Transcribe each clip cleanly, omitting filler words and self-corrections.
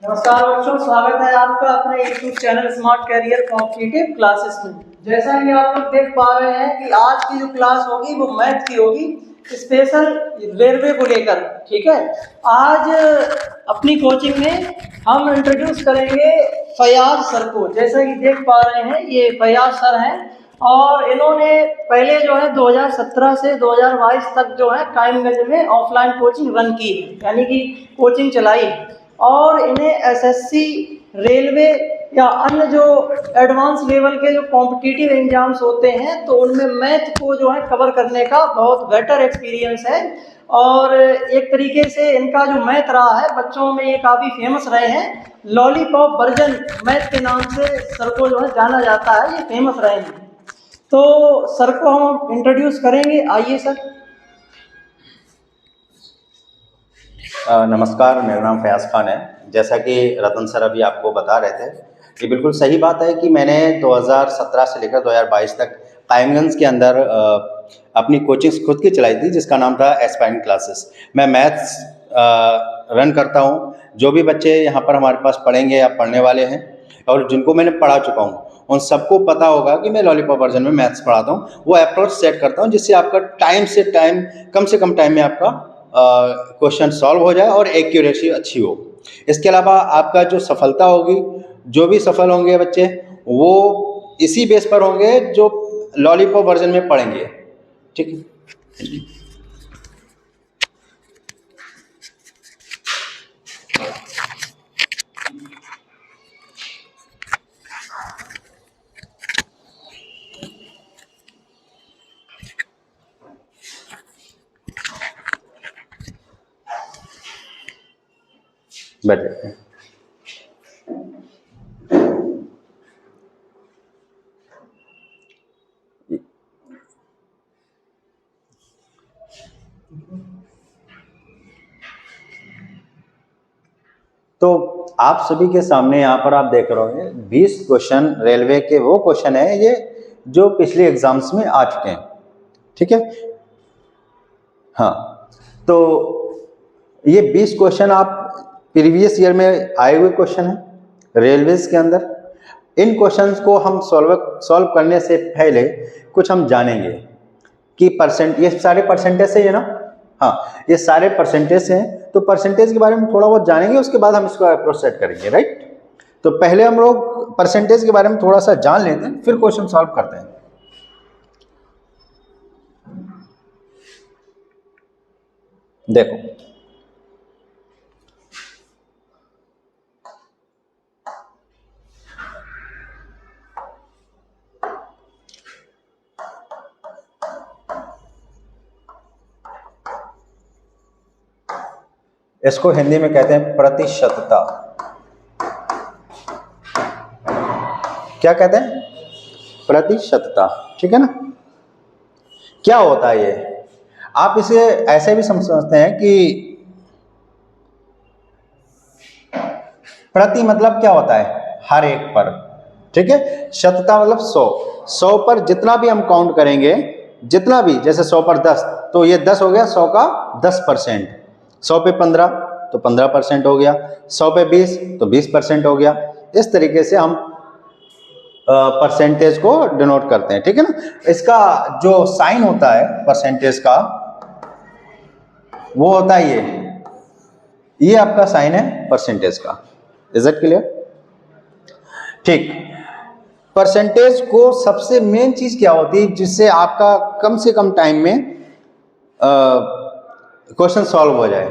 नमस्कार बच्चों, स्वागत है आपका अपने YouTube channel smart career competitive classes में। जैसा कि आप लोग देख पा रहे हैं कि आज की जो क्लास होगी वो मैथ की होगी, स्पेशल रेलवे को लेकर। ठीक है, आज अपनी कोचिंग में हम इंट्रोड्यूस करेंगे फैयाज सर को। जैसा कि देख पा रहे हैं ये फैयाज सर हैं और इन्होंने पहले जो है 2017 से 2022 तक जो है कायमगंज में ऑफलाइन कोचिंग रन की, यानी कि कोचिंग चलाई। और इन्हें एसएससी, रेलवे या अन्य जो एडवांस लेवल के जो कॉम्पिटिटिव एग्जाम्स होते हैं तो उनमें मैथ को जो है कवर करने का बहुत बेटर एक्सपीरियंस है। और एक तरीके से इनका जो मैथ रहा है बच्चों में ये काफ़ी फेमस रहे हैं। लॉलीपॉप वर्जन मैथ के नाम से सर को जो है जाना जाता है, ये फेमस रहे हैं। तो सर को हम इंट्रोड्यूस करेंगे, आइए सर। नमस्कार, मेरा नाम फयाज खान है। जैसा कि रतन सर अभी आपको बता रहे थे, ये बिल्कुल सही बात है कि मैंने 2017 से लेकर 2022 तक कायमगंज के अंदर अपनी कोचिंग्स खुद की चलाई थी, जिसका नाम था एस्पायरेंट क्लासेस। मैं मैथ्स रन करता हूँ। जो भी बच्चे यहाँ पर हमारे पास पढ़ेंगे या पढ़ने वाले हैं और जिनको मैंने पढ़ा चुका हूँ, उन सबको पता होगा कि मैं लॉलीपॉप वर्जन में मैथ्स पढ़ाता हूँ। वो अप्रोच सेट करता हूँ जिससे आपका टाइम से टाइम, कम से कम टाइम में आपका क्वेश्चन सॉल्व हो जाए और एक्यूरेसी अच्छी हो। इसके अलावा आपका जो सफलता होगी, जो भी सफल होंगे बच्चे, वो इसी बेस पर होंगे जो लॉलीपॉप वर्जन में पढ़ेंगे। ठीक है, बैठ जाते हैं। तो आप सभी के सामने यहाँ पर आप देख रहे हैं 20 क्वेश्चन रेलवे के वो क्वेश्चन है ये जो पिछले एग्जाम्स में आ चुके हैं। ठीक है, हाँ, तो ये 20 क्वेश्चन आप प्रीवियस ईयर में आए हुए क्वेश्चन हैं रेलवेज के अंदर। इन क्वेश्चंस को हम सॉल्व करने से पहले कुछ हम जानेंगे कि ये सारे परसेंटेज है ना। हाँ, ये सारे परसेंटेज हैं, तो परसेंटेज के बारे में थोड़ा बहुत जानेंगे, उसके बाद हम इसको अप्रोच सेट करेंगे। राइट, तो पहले हम लोग परसेंटेज के बारे में थोड़ा सा जान लेते हैं, फिर क्वेश्चन सॉल्व करते हैं। देखो, इसको हिंदी में कहते हैं प्रतिशतता। क्या कहते हैं? प्रतिशतता। ठीक है ना। क्या होता है ये? आप इसे ऐसे भी समझते हैं कि प्रति मतलब क्या होता है? हर एक पर। ठीक है, शतता मतलब 100 पर जितना भी हम काउंट करेंगे, जितना भी, जैसे 100 पर 10, तो ये 10 हो गया 100 का 10%। 100 पे 15 तो 15% हो गया। 100 पे 20 तो 20% हो गया। इस तरीके से हम परसेंटेज को डिनोट करते हैं। ठीक है ना। इसका जो साइन होता है परसेंटेज का, वो होता है ये आपका साइन है परसेंटेज का। Is it clear? ठीक, परसेंटेज को सबसे मेन चीज क्या होती है जिससे आपका कम से कम टाइम में क्वेश्चन सॉल्व हो जाए,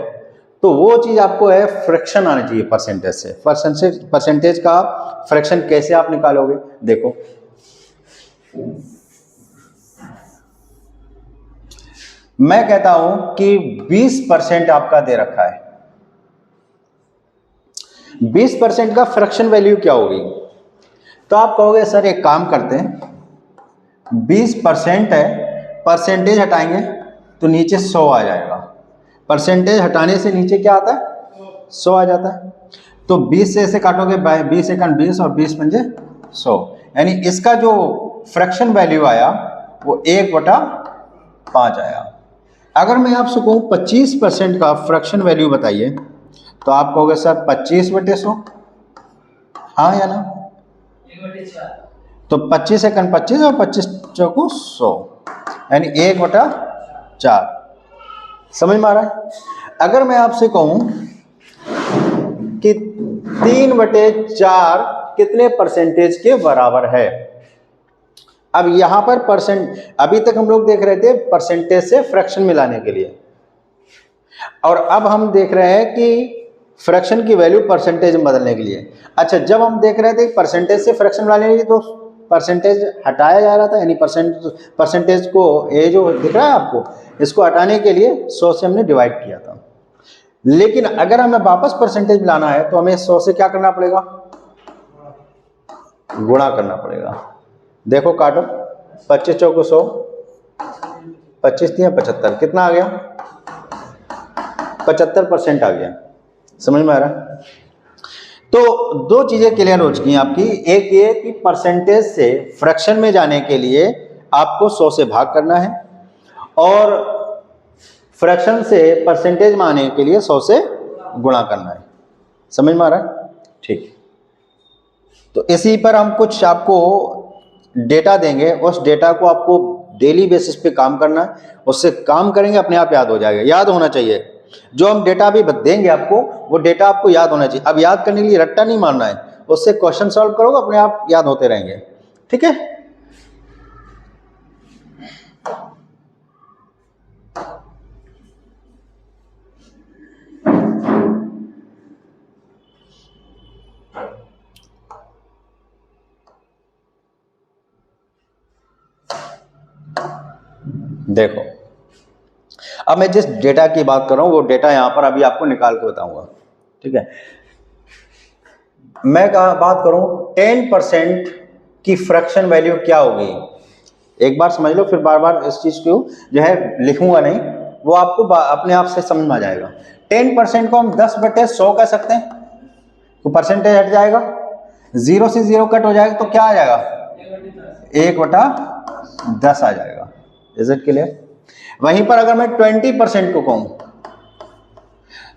तो वो चीज आपको है फ्रैक्शन आना चाहिए परसेंटेज से। परसेंटेज का फ्रैक्शन कैसे आप निकालोगे? देखो, मैं कहता हूं कि 20% आपका दे रखा है। 20% का फ्रैक्शन वैल्यू क्या होगी? तो आप कहोगे सर एक काम करते हैं, 20% है, परसेंटेज हटाएंगे तो नीचे 100 आ जाएगा। परसेंटेज हटाने से नीचे क्या आता है? 100 आ जाता है। तो 20 से ऐसे काटोगे, 20 एकम 20 और 20 पंजे 100, यानी इसका जो फ्रैक्शन वैल्यू आया वो 1/5 आया। अगर मैं आपसे कहूँ 25% का फ्रैक्शन वैल्यू बताइए, तो आप कहोगे सर 25/100, हाँ या ना? तो 25 सेकंड 25 और 25 चौको 100, यानी 1/4। समझ में आ रहा है? अगर मैं आपसे कहूं कि 3/4 कितने परसेंटेज के बराबर है? अब यहां पर परसेंट, अभी तक हम लोग देख रहे थे परसेंटेज से फ्रैक्शन में लाने के लिए, और अब हम देख रहे हैं कि फ्रैक्शन की वैल्यू परसेंटेज में बदलने के लिए। अच्छा, जब हम देख रहे थे परसेंटेज से फ्रैक्शन में लाने के लिए तो परसेंटेज हटाया जा रहा था, यानी परसेंटेज को, ये जो दिख रहा है आपको, इसको हटाने के लिए 100 से हमने डिवाइड किया था। लेकिन अगर हमें वापस परसेंटेज में लाना है तो हमें 100 से क्या करना पड़ेगा? गुणा करना पड़ेगा। देखो काटो, 25 चौको 100, 25 3 75, कितना आ गया? 75% आ गया। समझ में आ रहा है? तो दो चीजें क्लियर हो चुकी हैं आपकी। एक ये कि परसेंटेज से फ्रैक्शन में जाने के लिए आपको 100 से भाग करना है, और फ्रैक्शन से परसेंटेज में आने के लिए 100 से गुणा करना है। समझ में आ रहा है? ठीक। तो इसी पर हम कुछ आपको डेटा देंगे, उस डेटा को आपको डेली बेसिस पे काम करना है। उससे काम करेंगे, अपने आप याद हो जाएगा। याद होना चाहिए, जो हम डेटा भी देंगे आपको, वो डेटा आपको याद होना चाहिए। अब याद करने के लिए रट्टा नहीं मारना है, उससे क्वेश्चन सॉल्व करोगे, अपने आप याद होते रहेंगे। ठीक है? देखो, अब मैं जिस डेटा की बात कर रहा हूं वो डेटा यहां पर अभी आपको निकाल के बताऊंगा। ठीक है? मैं बात करूं 10% की फ्रैक्शन वैल्यू क्या होगी, एक बार समझ लो, फिर बार बार इस चीज को जो है लिखूंगा नहीं, वो आपको अपने आप से समझ में आ जाएगा। 10% को हम 10/100 कह सकते हैं, तो परसेंटेज हट जाएगा, 0 से 0 कट हो जाएगा, तो क्या आ जाएगा? 1/10 आ जाएगा। Is it clear? वहीं पर अगर मैं 20% को कहूं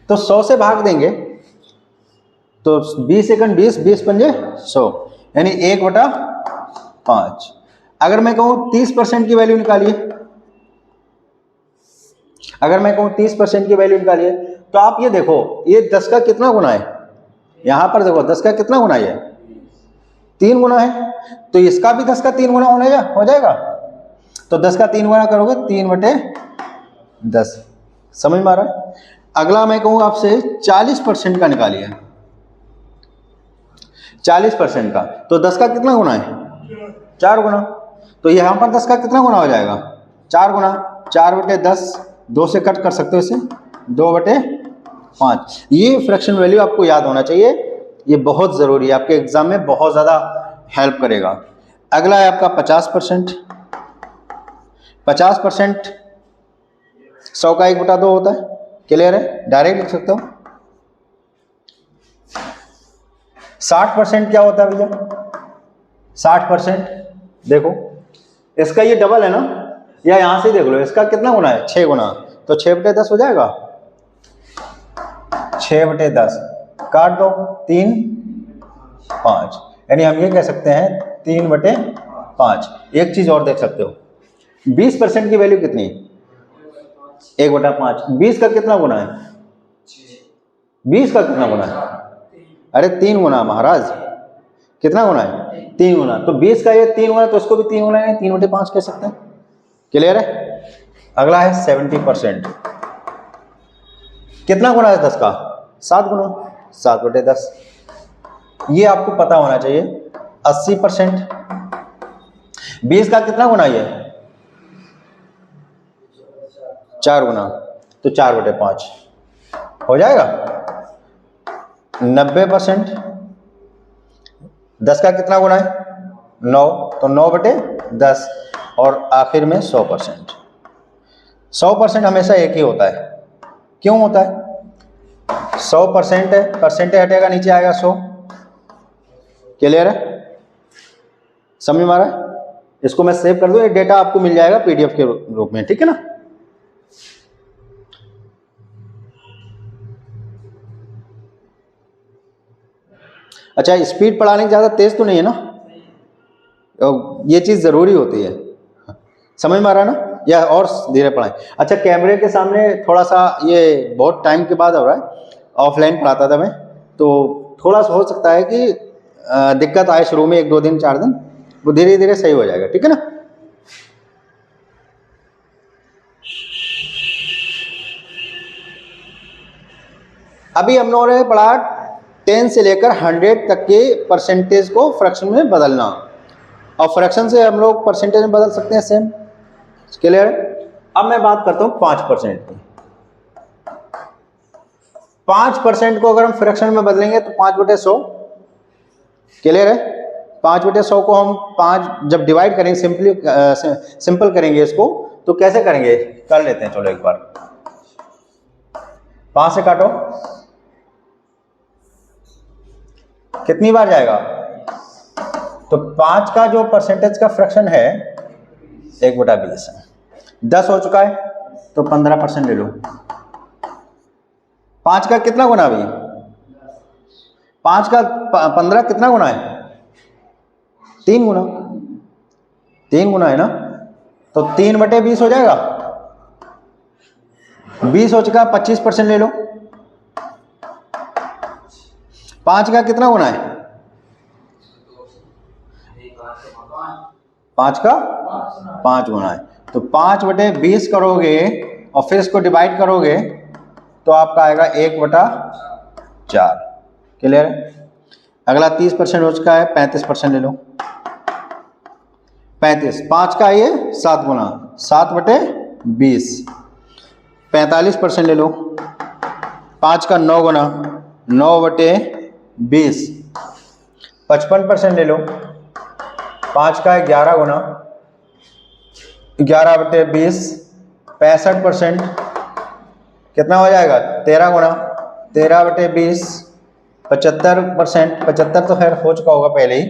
तो 100 से भाग देंगे, तो 20 सेकंड 20, 20 पंजे 100, यानी 1/5। अगर मैं कहूं 30% की वैल्यू निकालिए, अगर मैं कहूं 30% की वैल्यू निकालिए, तो आप ये देखो, ये 10 का कितना गुना है? यहां पर देखो 10 का कितना गुना है? 3 गुना है। तो इसका भी 10 का 3 गुना हो जाएगा। तो 10 का 3 गुना करोगे, 3/10। समझ में आ रहा है? अगला मैं कहूँ आपसे 40% का निकालिए, 40% का, तो 10 का कितना गुना है? 4 गुना। तो यहाँ पर 10 का कितना गुना हो जाएगा? 4 गुना। 4/10, 2 से कट कर सकते हो इसे, 2/5। ये फ्रैक्शन वैल्यू आपको याद होना चाहिए, ये बहुत ज़रूरी है, आपके एग्जाम में बहुत ज़्यादा हेल्प करेगा। अगला है आपका 50%। 50% 100 का 1/2 होता है। क्लियर है? डायरेक्ट लिख सकते हो। 60% क्या होता है भैया? 60% देखो, इसका ये डबल है ना, या यहां से देख लो, इसका कितना गुना है? 6 गुना। तो 6/10 हो जाएगा। 6/10 काट दो, 3 5, यानी हम ये कह सकते हैं 3/5। एक चीज और देख सकते हो, 20% की वैल्यू कितनी? 1/5। 20 का कितना गुना है? 20 का कितना गुना है? अरे 3 गुना महाराज। कितना गुना है? 3 गुना। तो 20 का ये 3 गुना, तो इसको भी 3 गुना है, 3/5 कह सकते हैं। क्लियर है? अगला है 70%। कितना गुना है 10 का? 7 गुना। 7/10। ये आपको पता होना चाहिए। 80%। 20 का कितना गुना है? 4 गुना। तो 4/5 हो जाएगा। 90%। 10 का कितना गुना है? 9। तो 9/10, और आखिर में 100%। 100% हमेशा एक ही होता है। क्यों होता है? 100% है, परसेंटेज हटेगा, नीचे आएगा 100। क्लियर है? समझ में आ रहा है? इसको मैं सेव कर दूं, ये डेटा आपको मिल जाएगा PDF के रूप में। ठीक है ना? अच्छा, स्पीड पढ़ाने की ज़्यादा तेज़ तो नहीं है ना? ये चीज़ ज़रूरी होती है, समझ में आ रहा है ना? या और धीरे पढ़ाएं? अच्छा, कैमरे के सामने थोड़ा सा ये बहुत टाइम के बाद हो रहा है, ऑफलाइन पढ़ाता था मैं, तो थोड़ा सा हो सकता है कि दिक्कत आए शुरू में 1-2 दिन 4 दिन, वो धीरे धीरे सही हो जाएगा, ठीक है ना? अभी हम लोगों ने पढ़ा 10 से लेकर 100 तक के परसेंटेज को फ्रैक्शन में बदलना, और फ्रैक्शन से हम लोग परसेंटेज में बदल सकते हैं सेम। क्लियर? अब मैं बात करता हूँ 5% की। 5% को अगर हम फ्रैक्शन में बदलेंगे तो 5/100। क्लियर है? 5/100 को हम 5 जब डिवाइड करेंगे, सिंपल करेंगे इसको, तो कैसे करेंगे? कर लेते हैं, चलो एक बार 5 से काटो, कितनी बार जाएगा? तो 5 का जो परसेंटेज का फ्रैक्शन है 1/20 है। 10 हो चुका है तो 15% ले लो। 5 का कितना गुना अभी? 5 का 15 कितना गुना है? 3 गुना। 3 गुना है ना, तो 3/20 हो जाएगा। 20 हो चुका, 25% ले लो। 5 का कितना गुना है? 5 का 5 गुना है, तो 5/20 करोगे और फिर इसको डिवाइड करोगे तो आपका आएगा 1/4। क्लियर है? अगला 30% हो चुका है, 35% ले लो। 35, 5 का ये 7 गुना, 7/20, 45% ले लो। 5 का 9 गुना, 9/20, 55% ले लो। 5 का 11 गुना, 11/20, 65%, कितना हो जाएगा? 13 गुना, 13/20, 75%, 75 तो खैर हो चुका होगा पहले ही।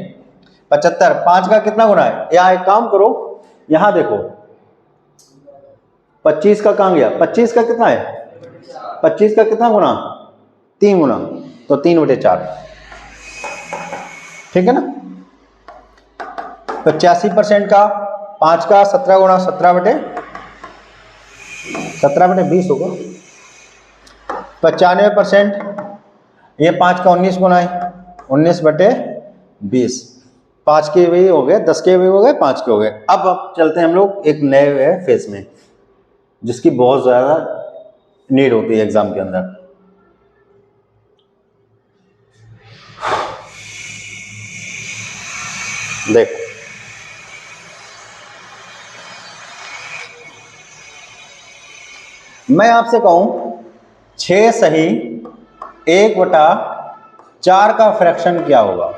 75, 5 का कितना गुना है? यहाँ एक काम करो, यहाँ देखो 25 का कहाँ गया? 25 का कितना है? 25 का कितना गुना? 3 गुना, तो 3/4, ठीक है ना? 85% का 5 का 17 गुना, 17/20 होगा। 95%, ये 5 का 19 गुना है, 19/20, 5 के भी हो गए, 10 के भी हो गए, 5 के हो गए। अब चलते हैं हम लोग एक नए फेज में, जिसकी बहुत ज़्यादा नीड होती है एग्जाम के अंदर। देखो, मैं आपसे कहूं 6 सही 1/4 का फ्रैक्शन क्या होगा?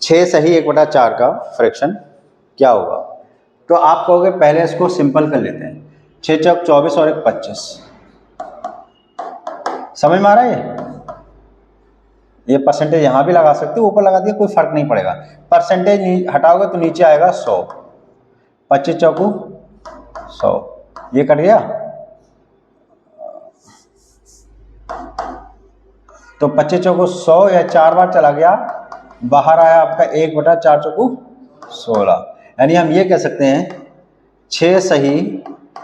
6 सही 1/4 का फ्रैक्शन क्या होगा? तो आप कहोगे पहले इसको सिंपल कर लेते हैं, 6 चौक 24 और 1 25। समझ में आ रहा है? ये परसेंटेज यहाँ भी लगा सकते हो, ऊपर लगा दिया कोई फर्क नहीं पड़ेगा। परसेंटेज हटाओगे तो नीचे आएगा 100, 25 चौकू 100, ये कट गया। तो 25 चौकू 100 या 4 बार चला गया, बाहर आया आपका 1/4 चौकू 16। यानी हम ये कह सकते हैं 6 सही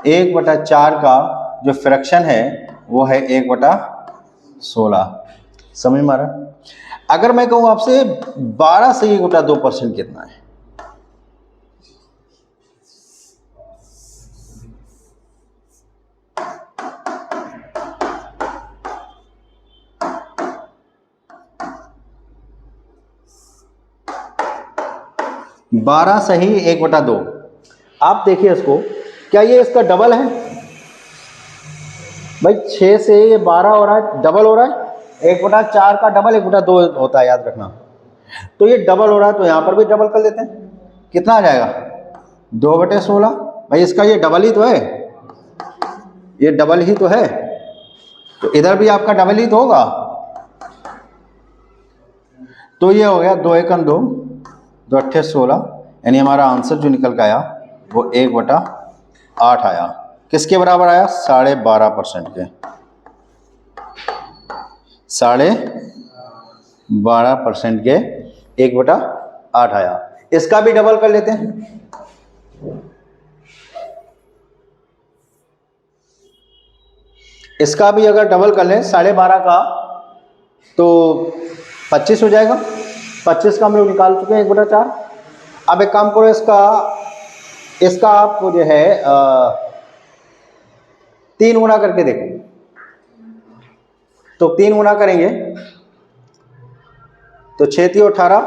1/4 का जो फ्रैक्शन है वो है 1/16। समझ में आ रहा? अगर मैं कहूँ आपसे 12 सही 1/2% कितना है? बारह सही 1/2। आप देखिए इसको, क्या ये इसका डबल है? भाई 6 से ये 12 हो रहा है, डबल हो रहा है। 1/4 का डबल 1/2 होता है, याद रखना। तो ये डबल हो रहा है, तो यहाँ पर भी डबल कर लेते हैं। कितना आ जाएगा? 2/16। भाई इसका ये डबल ही तो है, ये डबल ही तो है, तो इधर भी आपका डबल ही तो होगा। तो ये हो गया 2 एकम 2, 2 अट्ठे 16, यानी हमारा आंसर जो निकल के आया वो 1/8 आया। किसके बराबर आया? 12.5% के, 12% के 1/8 आया। इसका भी डबल कर लेते हैं। इसका भी अगर डबल कर लें 12.5 का तो 25 हो जाएगा। 25 का हम लोग निकाल चुके हैं 1/4। अब एक काम करो, इसका आपको जो है 3 गुना करके देखो। तो 3 गुना करेंगे तो 6 × 18,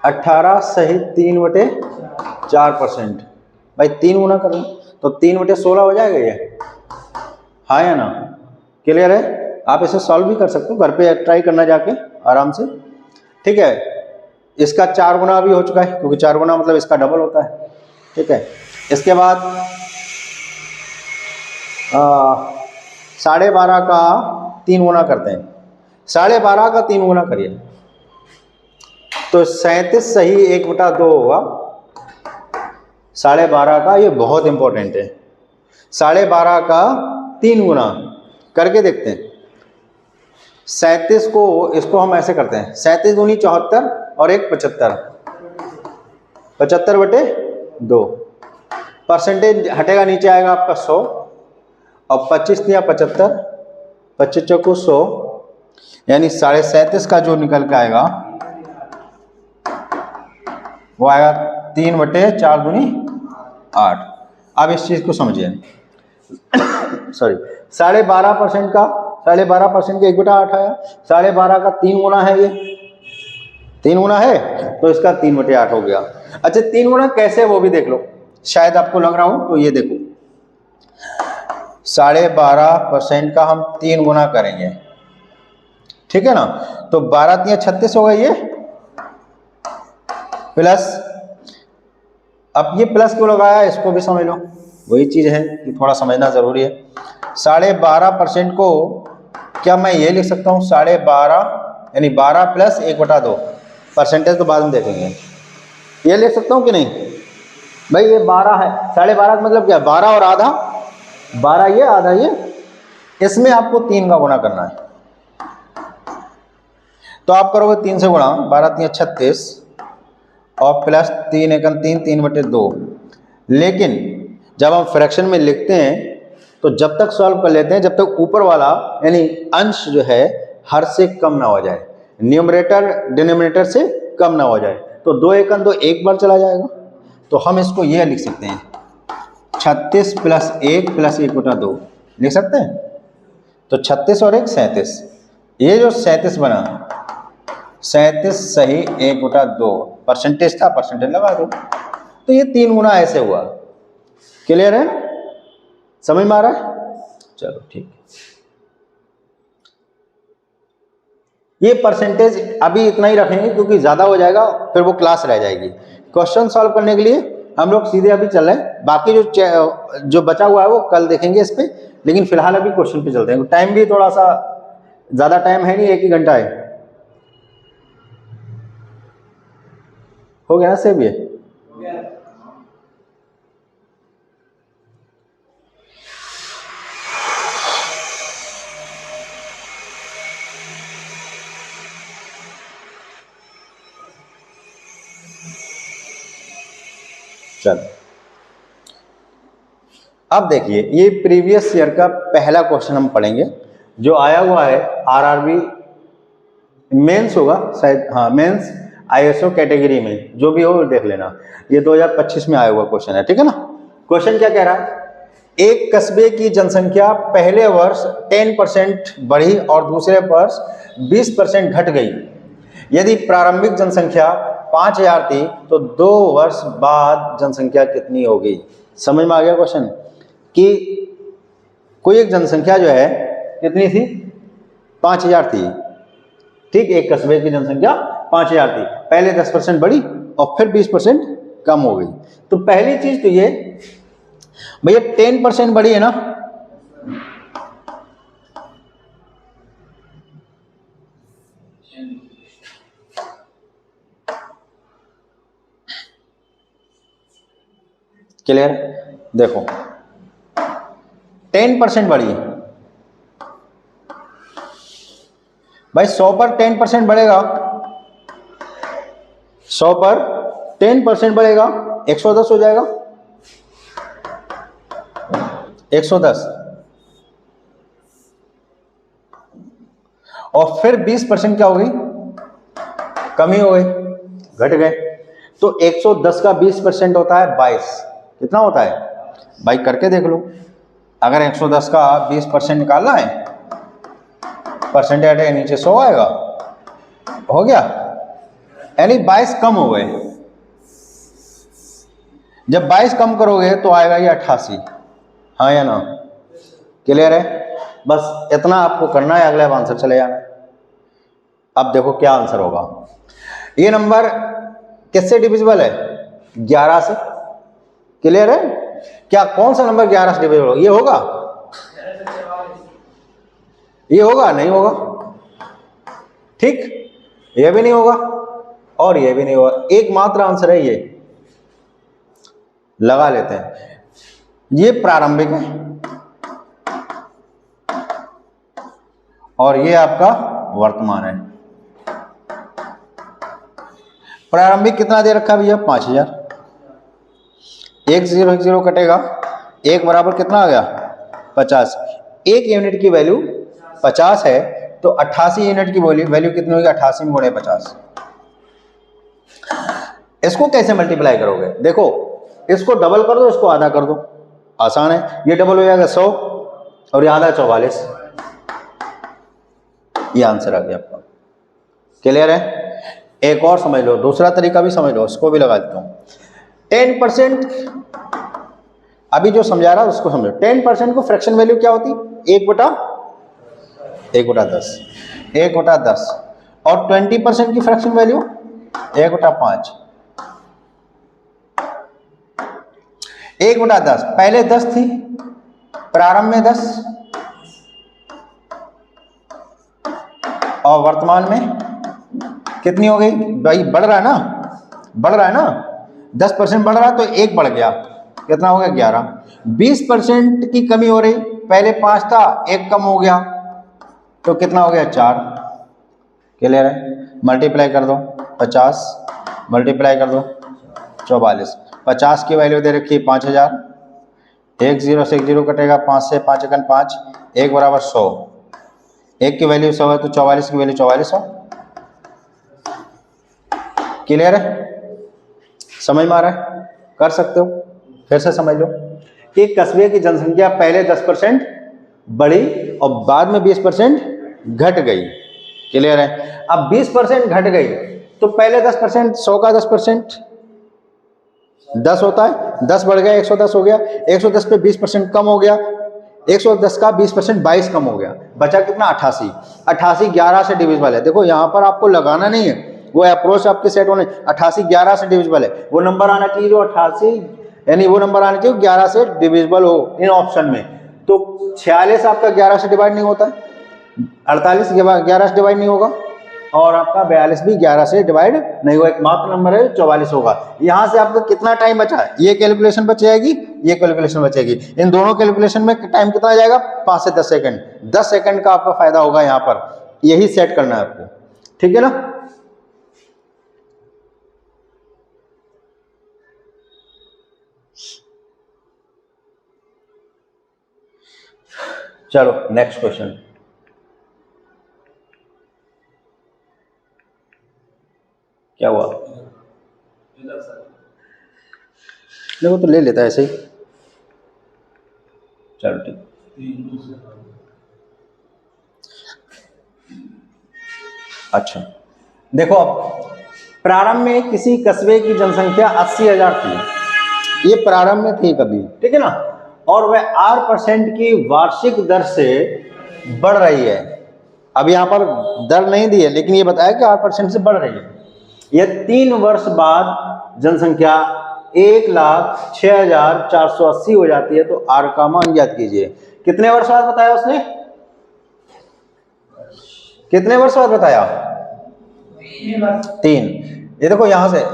18 सही 3/4%। भाई 3 गुना करो तो 3/16 हो जाएगा ये, हाँ या ना? क्लियर है? आप इसे सॉल्व भी कर सकते हो, घर पे ट्राई करना जाके आराम से, ठीक है। इसका 4 गुना भी हो चुका है, क्योंकि 4 गुना मतलब इसका डबल होता है, ठीक है। इसके बाद 12.5 का 3 गुना करते हैं। 12.5 का 3 गुना करिए तो 37 सही 1/2 होगा। 12.5 का, ये बहुत इंपॉर्टेंट है, 12.5 का 3 गुना करके देखते हैं। 37 को, इसको हम ऐसे करते हैं, 37 दूनी 74 और 1 75, 75/2। परसेंटेज हटेगा, नीचे आएगा आपका 100 और 25 या 75, 25 चौको 100, यानी 37.5 का जो निकल के आएगा वो आएगा 3/4 दूनी 8। अब इस चीज को समझिए, सॉरी, 12.5% का 12.5% का 1/8 आया। 12.5 का 3 गुना है, ये 3 गुना है तो इसका 3/8 हो गया। अच्छा 3 गुना कैसे वो भी देख लो, शायद आपको लग रहा हो तो ये देखो, 12.5% का हम 3 गुना करेंगे, ठीक है ना। तो 12 × 36 होगा ये, प्लस, अब ये प्लस क्यों लगाया इसको भी समझ लो, वही चीज है कि थोड़ा समझना जरूरी है। 12.5% को क्या मैं ये लिख सकता हूँ, 12.5 यानी 12 + 1/2, परसेंटेज तो बाद में देखेंगे, ये लिख सकता हूँ कि नहीं भाई? ये 12 है, 12.5 का मतलब क्या, 12 और आधा, 12 ये आधा ये, इसमें आपको 3 का गुणा करना है। तो आप करोगे 3 से गुणा, 12 × 36 और प्लस 3 × 3, 3/2। लेकिन जब हम फ्रैक्शन में लिखते हैं तो जब तक सॉल्व कर लेते हैं जब तक ऊपर वाला यानी अंश जो है हर से कम ना हो जाए, न्यूमरेटर डिनोमिनेटर से कम ना हो जाए। तो 2 × 2 एक बार चला जाएगा, तो हम इसको यह लिख सकते हैं 36 + 1 + 1/2 लिख सकते हैं। तो 36 और 1 37, ये जो 37 बना, 37 सही 1/2, परसेंटेज था, परसेंटेज लगा दो। तो ये 3 गुना ऐसे हुआ। क्लियर है, समझ में आ रहा है? चलो ठीक। ये परसेंटेज अभी इतना ही रखेंगे क्योंकि ज्यादा हो जाएगा फिर वो क्लास रह जाएगी। क्वेश्चन सॉल्व करने के लिए हम लोग सीधे अभी चल रहे हैं, बाकी जो बचा हुआ है वो कल देखेंगे इस पे, लेकिन फिलहाल अभी क्वेश्चन पे चलते हैं। टाइम भी थोड़ा सा ज्यादा टाइम है नहीं, 1 ही घंटा है, हो गया ना सेव ये? चलो अब देखिए, ये प्रीवियस ईयर का पहला क्वेश्चन हम पढ़ेंगे जो आया हुआ है आरआरबी मेंस होगा शायद, हाँ मेंस आईएसओ कैटेगरी में, जो भी हो देख लेना। ये 2025 में आया हुआ क्वेश्चन है, ठीक है ना। क्वेश्चन क्या कह रहा है, एक कस्बे की जनसंख्या पहले वर्ष 10% बढ़ी और दूसरे वर्ष 20% घट गई। यदि प्रारंभिक जनसंख्या 5000 थी तो 2 वर्ष बाद जनसंख्या कितनी होगी। समझ में आ गया क्वेश्चन कि कोई एक जनसंख्या जो है कितनी थी, 5000 थी, ठीक। एक कस्बे की जनसंख्या 5000 थी, पहले 10% बढ़ी और फिर 20% कम हो गई। तो पहली चीज तो ये भैया 10% बढ़ी है ना, क्लियर? देखो 10% बढ़ी, भाई 100 पर 10% बढ़ेगा, 100 पर 10% बढ़ेगा, 110 हो जाएगा, 110। और फिर 20% क्या हो गई, कमी हो गई, घट गए। तो 110 का 20% होता है 22। कितना होता है भाई, करके देख लो। अगर 110 का 20% निकालना है, परसेंटेज नीचे 100 आएगा, हो गया, यानी 22 कम हो गए। जब 22 कम करोगे तो आएगा ये 88। हाँ या ना, क्लियर है? बस इतना आपको करना है, अगले आंसर चले जाना है। अब देखो क्या आंसर होगा। ये नंबर किससे डिविजिबल है, 11 से। क्लियर है? क्या कौन सा नंबर 11 से डिविजिबल होगा? ये होगा, ये होगा, नहीं होगा, ठीक, ये भी नहीं होगा और ये भी नहीं होगा। एकमात्र आंसर है ये, लगा लेते हैं। ये प्रारंभिक है और ये आपका वर्तमान है। प्रारंभिक कितना दे रखा है भैया, 5000। 1 0 1 0 कटेगा, 1 बराबर कितना आ गया, 50। 1 यूनिट की वैल्यू 50 है, तो 88 यूनिट की वैल्यू कितनी होगी, 88 में गुणे 50। इसको कैसे मल्टीप्लाई करोगे, देखो इसको डबल कर दो, इसको आधा कर दो, आसान है। ये डबल हो जाएगा 100 और ये आधा 44। ये आंसर आ गया आपका। क्लियर है? एक और समझ लो, दूसरा तरीका भी समझ लो, इसको भी लगा देता हूं। 10%, अभी जो समझा रहा उसको समझो। 10% को फ्रैक्शन वैल्यू क्या होती, 1/10, 1/10। और 20% की फ्रैक्शन वैल्यू 1/5, 1/10। पहले 10 थी, प्रारंभ में 10 और वर्तमान में कितनी हो गई भाई, बढ़ रहा है ना, बढ़ रहा है ना, 10% बढ़ रहा है तो 1 बढ़ गया, कितना हो गया, 11। 20% की कमी हो रही, पहले 5 था, 1 कम हो गया तो कितना हो गया, 4। क्लियर है? मल्टीप्लाई कर दो, 50 मल्टीप्लाई कर दो 44। 50 की वैल्यू दे रखी है 5000। 1 0 से 1 0 कटेगा, 5 से 5 एकन 5, 1 बराबर 100। 1 की वैल्यू 100 है तो 44 की वैल्यू 4400। क्लियर है? समझ में आ रहा है? कर सकते हो, फिर से समझ लो कि कस्बे की जनसंख्या पहले 10% बढ़ी और बाद में 20% घट गई। क्लियर है? अब 20% घट गई तो पहले 10%, 100 का 10% 10 होता है, 10 बढ़ गया 110 हो गया, 110 पे 20% कम हो गया, 110 का 20% 22 कम हो गया, बचा कितना, 88। 88 11 से डिविजिबल है। देखो यहाँ पर आपको लगाना नहीं है, वो अप्रोच आपके सेट होने। 88 11 से डिविजिबल है, वो नंबर आना चाहिए जो 88, यानी वो नंबर आना चाहिए 11 से डिविजिबल हो इन ऑप्शन में। तो 46 आपका 11 से डिवाइड नहीं होता है, 48 11 से डिवाइड नहीं होगा और आपका 42 भी 11 से डिवाइड नहीं होगा, एकमात्र नंबर है 44 होगा। यहाँ से आपको कितना टाइम बचा है, ये कैलकुलेशन बच जाएगी, ये कैलकुलेशन बचेगी, इन दोनों कैलकुलेशन में टाइम कितना जाएगा, 5 से 10 सेकंड। 10 सेकंड का आपका फायदा होगा यहाँ पर, यही सेट करना है आपको, ठीक है ना। चलो नेक्स्ट क्वेश्चन। क्या हुआ, देखो तो ले लेता है ऐसे ही, चलो ठीक। अच्छा देखो, अब प्रारंभ में किसी कस्बे की जनसंख्या 80,000 थी, ये प्रारंभ में थी कभी, ठीक है ना, और वह 8% की वार्षिक दर से बढ़ रही है। अब यहाँ पर दर नहीं दी है, लेकिन ये बताया कि 8% से बढ़ रही है। यह 3 वर्ष बाद जनसंख्या 1,06,480 हो जाती है, तो आर का मान ज्ञात कीजिए। कितने वर्ष बाद बताया उसने, कितने वर्ष बाद बताया, 3। ये देखो यहां से,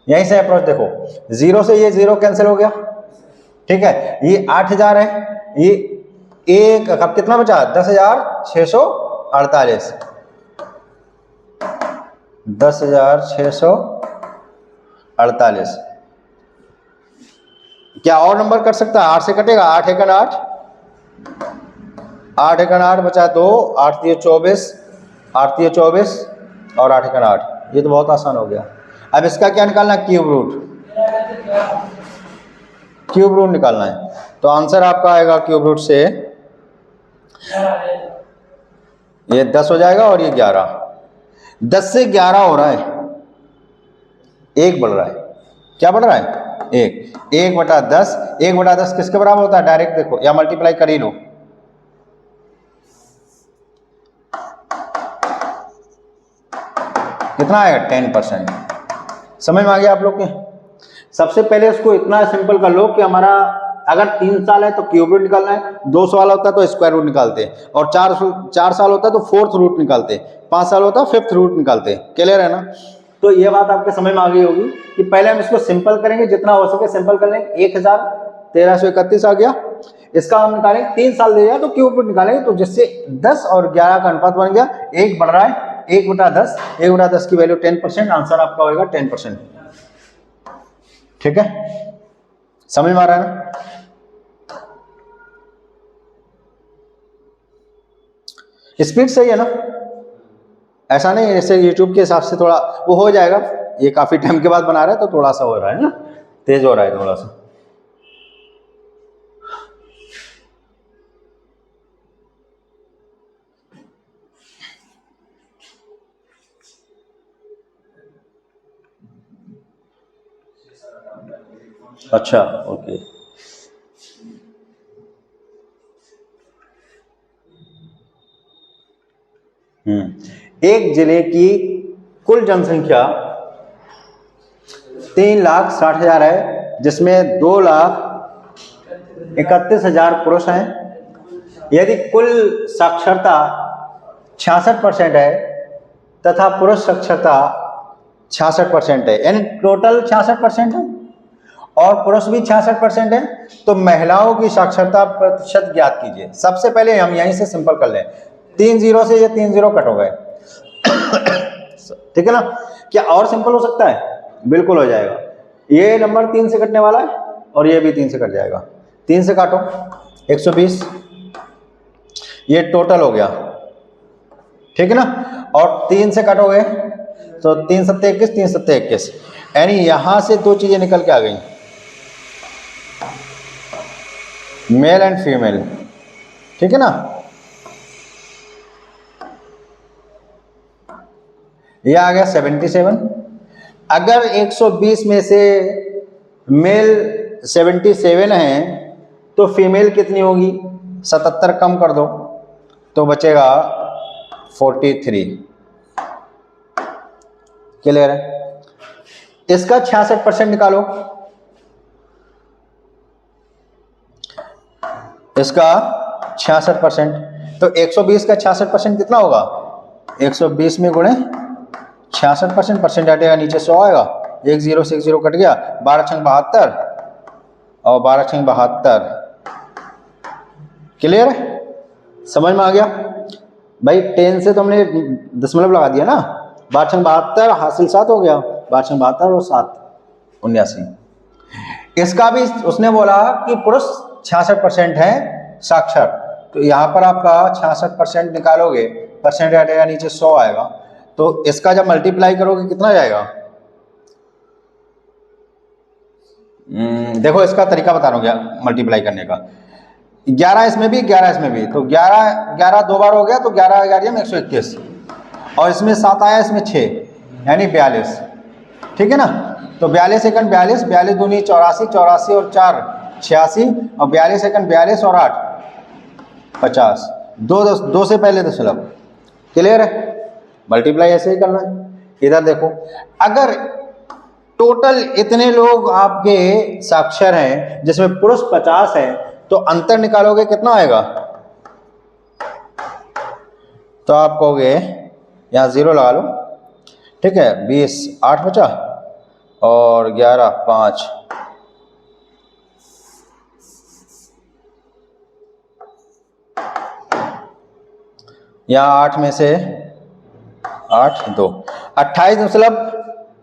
यहीं से अप्रोच देखो, 0 से ये 0 कैंसिल हो गया, ठीक है, ये 8,000 है, ये एक अब कितना बचा, 10,000 10,648, 10,648। क्या और नंबर कर सकता है? 8 से कटेगा, 8 एकन 8, 8 एकन 8 बचा 2, 8 3 24, 8 3 24 और 8 एकन 8। ये तो बहुत आसान हो गया। अब इसका क्या निकालना है? क्यूब रूट, क्यूब रूट निकालना है। तो आंसर आपका आएगा क्यूब रूट से ये 10 हो जाएगा और ये 11। 10 से 11 हो रहा है, 1 बढ़ रहा है। क्या बढ़ रहा है? 1। 1/10, 1/10 किसके बराबर होता है? डायरेक्ट देखो या मल्टीप्लाई कर ही लो। कितना आएगा? 10%। समझ में आ गया आप लोग के? सबसे पहले इसको इतना सिंपल कर लो कि हमारा अगर 3 साल है तो क्यूब रूट निकालना है, 2 साल होता है तो स्क्वायर रूट निकालते हैं, और 4 साल होता है तो फोर्थ रूट निकालते हैं, 5 साल होता है फिफ्थ रूट निकालते हैं। क्लियर है ना? तो ये बात आपके समझ में आ गई होगी कि पहले हम इसको सिंपल करेंगे, जितना हो सके सिंपल कर लेंगे। 1,1331 आ गया। इसका हम निकालेंगे 3 साल दे दिया तो क्यूब रूट निकालेंगे, तो जिससे 10 और 11 का अनुपात बन गया, 1 बढ़ रहा है, 1/10, 1/10 की वैल्यू 10%, आंसर आपका होगा 10%। ठीक है, समझ में आ रहा है ना? स्पीड सही है ना? ऐसा नहीं है जैसे YouTube के हिसाब से थोड़ा वो हो जाएगा, ये काफी टाइम के बाद बना रहा है तो थोड़ा सा हो रहा है ना, तेज हो रहा है थोड़ा सा। अच्छा, ओके। एक जिले की कुल जनसंख्या 3,60,000 है, जिसमें 2,31,000 पुरुष हैं। यदि कुल साक्षरता 66% है तथा पुरुष साक्षरता 66% है, यानी टोटल 66% है और पुरुष भी 66% है, तो महिलाओं की साक्षरता प्रतिशत ज्ञात कीजिए। सबसे पहले हम यहीं से सिंपल कर लें, 3 0 से ये 3 0 कट हो गए। ठीक है ना? क्या और सिंपल हो सकता है? बिल्कुल हो जाएगा। ये नंबर 3 से कटने वाला है और ये भी 3 से कट जाएगा। 3 से काटो 120, ये टोटल हो गया। ठीक है ना? और 3 से कटोगे तो 3 7 21, 3 7 21, यानी यहां से 2 चीजें निकल के आ गई, मेल एंड फीमेल। ठीक है ना? ये आ गया 77। अगर 120 में से मेल 77 है तो फीमेल कितनी होगी? 77 कम कर दो तो बचेगा 43। क्लियर है? इसका 66% निकालो। इसका 66%, तो 120 का 66% कितना होगा? 120 में गुणे 66%, परसेंट हटेगा नीचे 100 आएगा, 1 0 से 1 0 कट गया, 12 छंग 72 और 12 छंग 72। क्लियर है? समझ में आ गया भाई? 10 से तो हमने दशमलव लगा दिया ना, 12 छंग 72 हासिल 7 हो गया, 12 छंग 72 और 7 79। इसका भी उसने बोला कि पुरुष 66% है साक्षर, तो यहाँ पर आपका 66% निकालोगे, परसेंट हटेगा नीचे 100 आएगा, तो इसका जब मल्टीप्लाई करोगे कितना जाएगा? देखो इसका तरीका बता रहा हूँ मल्टीप्लाई करने का। 11 इसमें भी, 11 इसमें भी, तो 11 11 दो बार हो गया तो 11 11 में 121, और इसमें 7 आया, इसमें 6, यानी 42। ठीक है ना? तो 42 सेकंड 42, 42 दूनी 84, 84 और 4 86, और 42 सेकंड 42 और 8 50, 2 से पहले दशमलव। क्लियर है? मल्टीप्लाई ऐसे ही करना है। इधर देखो, अगर टोटल इतने लोग आपके साक्षर हैं जिसमें पुरुष 50 है, तो अंतर निकालोगे कितना आएगा? तो आप कहोगे यहाँ 0 लगा लो। ठीक है, 20 8 बचा और 11 5, यहाँ 8 में से 8 2 28 मतलब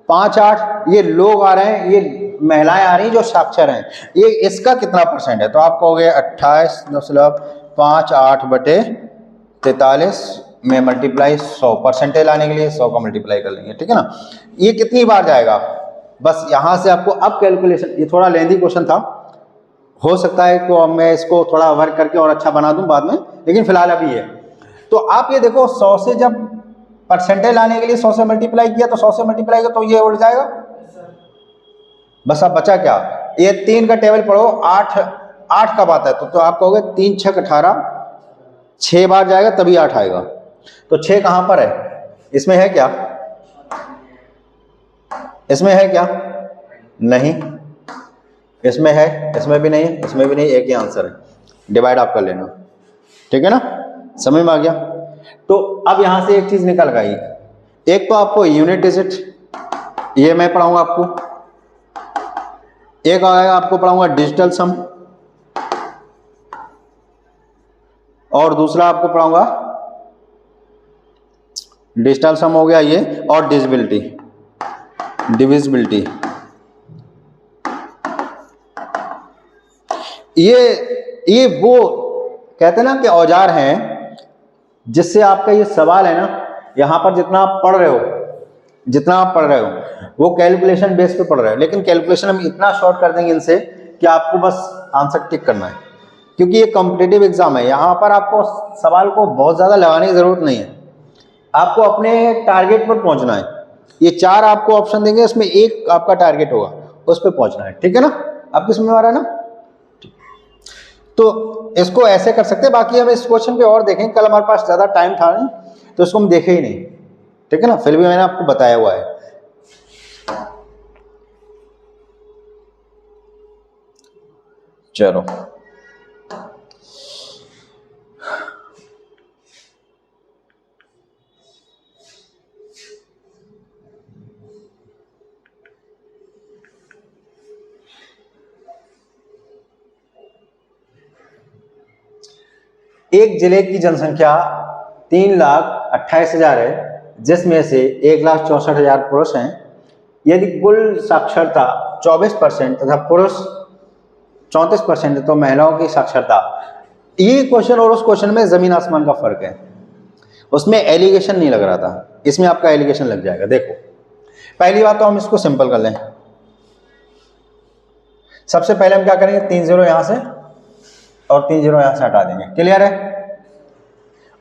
5 8 ये लोग आ रहे हैं, ये महिलाएं आ रही हैं जो साक्षर हैं, ये इसका कितना परसेंट है? तो आप कहोगे 28 मतलब 5 8 बटे 43 में मल्टीप्लाई 100 परसेंटेज लाने के लिए 100 का मल्टीप्लाई कर लेंगे, ठीक है ना। ये कितनी बार जाएगा? बस यहाँ से आपको अब कैलकुलेशन, ये थोड़ा लेंदी क्वेश्चन था, हो सकता है तो मैं इसको थोड़ा वर्क करके और अच्छा बना दूं बाद में, लेकिन फिलहाल अभी है। तो आप ये देखो 100 से जब परसेंटेज लाने के लिए 100 से मल्टीप्लाई किया तो 100 से मल्टीप्लाई किया तो ये उड़ जाएगा। बस अब बचा क्या? ये 3 का टेबल पढ़ो, 8 8 कब आता है? तो आप कहोगे 3 6 18, 6 बार जाएगा तभी 8 आएगा। तो 6 कहाँ पर है? इसमें है क्या? इसमें है क्या? नहीं। इसमें है? इसमें भी नहीं है, इसमें भी नहीं, एक ही आंसर है, डिवाइड आप कर लेना, ठीक है ना। समझ में आ गया? तो अब यहां से एक चीज निकल गई, एक तो आपको यूनिट डिजिट ये मैं पढ़ाऊंगा आपको, एक आएगा आपको पढ़ाऊंगा डिजिटल सम, और दूसरा आपको पढ़ाऊंगा डिजिटल सम हो गया ये, और डिविजिबिलिटी। ये वो कहते हैं ना कि औजार हैं जिससे आपका ये सवाल है ना, यहां पर जितना आप पढ़ रहे हो वो कैलकुलेशन बेस पे पढ़ रहे हो, लेकिन कैलकुलेशन हम इतना शॉर्ट कर देंगे इनसे कि आपको बस आंसर टिक करना है, क्योंकि ये कॉम्पिटिटिव एग्जाम है। यहां पर आपको सवाल को बहुत ज्यादा लगाने की जरूरत नहीं है, आपको अपने टारगेट पर पहुंचना है। ये 4 आपको ऑप्शन देंगे, उसमें एक आपका टारगेट होगा, उस पर पहुंचना है, ठीक है ना। आपकी समझ में आ रहा है ना? तो इसको ऐसे कर सकते हैं, बाकी हम इस क्वेश्चन पे और देखेंगे, कल हमारे पास ज्यादा टाइम था नहीं तो इसको हम देखे ही नहीं, ठीक है ना, फिर भी मैंने आपको बताया हुआ है। चलो एक जिले की जनसंख्या 3,28,000 है, जिसमें से 1,64,000 पुरुष हैं। यदि कुल साक्षरता 24% तथा पुरुष 34% है तो महिलाओं की साक्षरता, ये क्वेश्चन और उस क्वेश्चन में जमीन आसमान का फर्क है। उसमें एलिगेशन नहीं लग रहा था, इसमें आपका एलिगेशन लग जाएगा। देखो पहली बात तो हम इसको सिंपल कर लें। सबसे पहले हम क्या करेंगे, 3 0 यहां से और 3 0 यहां से हटा देंगे। क्लियर है?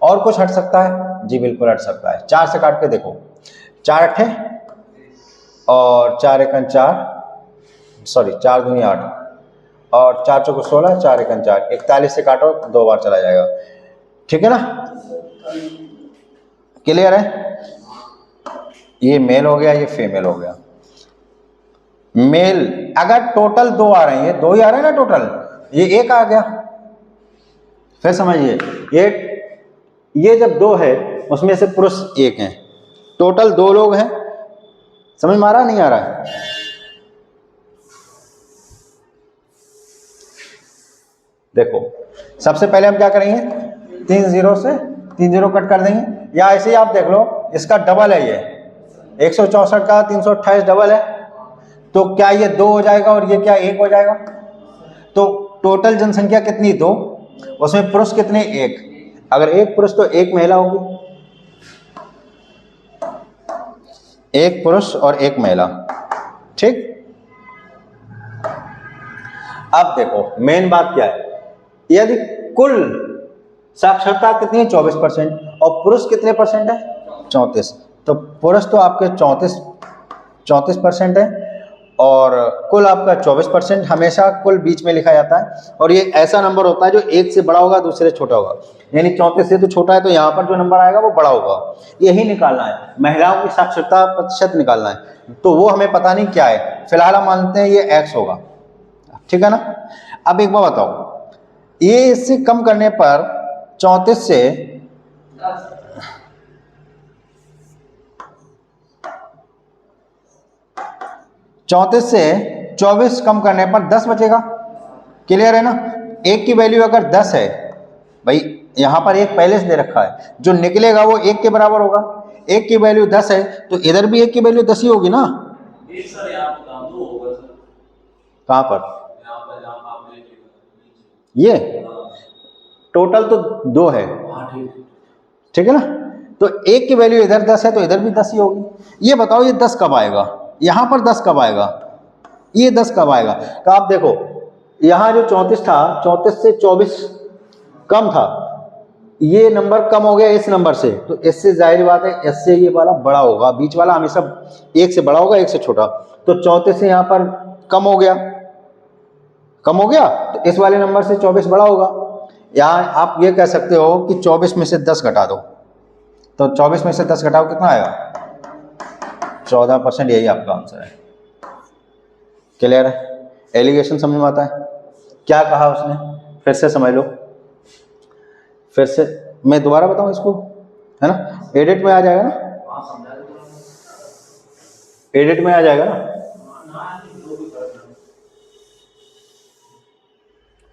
और कुछ हट सकता है? जी बिल्कुल हट सकता है। 4 से काट के देखो, 4 अट्ठे और 4 एकन 4, सॉरी 4 दूनी 8 और 4 चौको 16, 4 एकन 4, 41 से काटो 2 बार चला जाएगा, ठीक है ना। क्लियर है? ये मेल हो गया, ये फीमेल हो गया। मेल अगर टोटल 2 आ रहे हैं, ये 2 ही आ रहे हैं ना टोटल, ये 1 आ गया। फिर समझिए, ये जब 2 है उसमें से पुरुष 1 है, टोटल 2 लोग हैं। समझ में आ रहा नहीं आ रहा है? देखो सबसे पहले हम क्या करेंगे, 3 0 से 3 0 कट कर देंगे, या ऐसे ही आप देख लो, इसका डबल है, ये 164 का 328 डबल है, तो क्या ये 2 हो जाएगा और ये क्या 1 हो जाएगा। तो टोटल जनसंख्या कितनी, 2, उसमें पुरुष कितने, 1। अगर 1 पुरुष तो 1 महिला होगी, 1 पुरुष और 1 महिला, ठीक। अब देखो मेन बात क्या है, यदि कुल साक्षरता कितनी है, 24%, और पुरुष कितने परसेंट है, 34, तो पुरुष तो आपके 34% है और कुल आपका 24%। हमेशा कुल बीच में लिखा जाता है, और ये ऐसा नंबर होता है जो 1 से बड़ा होगा, दूसरे से छोटा होगा, यानी 34 से तो छोटा है तो यहाँ पर जो नंबर आएगा वो बड़ा होगा। यही निकालना है, महिलाओं की साक्षरता प्रतिशत निकालना है, तो वो हमें पता नहीं क्या है, फिलहाल हम मानते हैं ये X होगा, ठीक है ना। अब एक बात बताओ, ये इससे कम करने पर 34 से 24 कम करने पर 10 बचेगा। क्लियर है ना? 1 की वैल्यू अगर 10 है भाई यहाँ पर एक पहले से दे रखा है, जो निकलेगा वो 1 के बराबर होगा। 1 की वैल्यू 10 है तो इधर भी 1 की वैल्यू 10 ही होगी ना। सर यहाँ पर काम 2 होगा सर। कहाँ पर? यहाँ पर जहाँ आपने ये टोटल तो 2 है, ठीक है ना। तो 1 की वैल्यू इधर 10 है तो इधर भी 10 ही होगी। ये बताओ ये 10 कब आएगा, यहाँ पर 10 कब आएगा, ये 10 कब आएगा? तो आप देखो यहाँ जो 34 था, 34 से 24 कम था, ये नंबर कम हो गया इस नंबर से, तो इससे जाहिर बात है इससे ये वाला बड़ा होगा, बीच वाला हमेशा 1 से बड़ा होगा 1 से छोटा। तो 34 से यहाँ पर कम हो गया, कम हो गया, तो इस वाले नंबर से 24 बड़ा होगा। यहाँ आप ये कह सकते हो कि 24 में से 10 घटा दो, तो 24 में से 10 घटाओ कितना आएगा? 14%। यही आपका आंसर है। क्लियर है? एलिगेशन समझ में आता है? क्या कहा उसने, फिर से समझ लो, फिर से मैं दोबारा बताऊं इसको, है ना। एडिट में आ जाएगा ना, एडिट में आ जाएगा ना।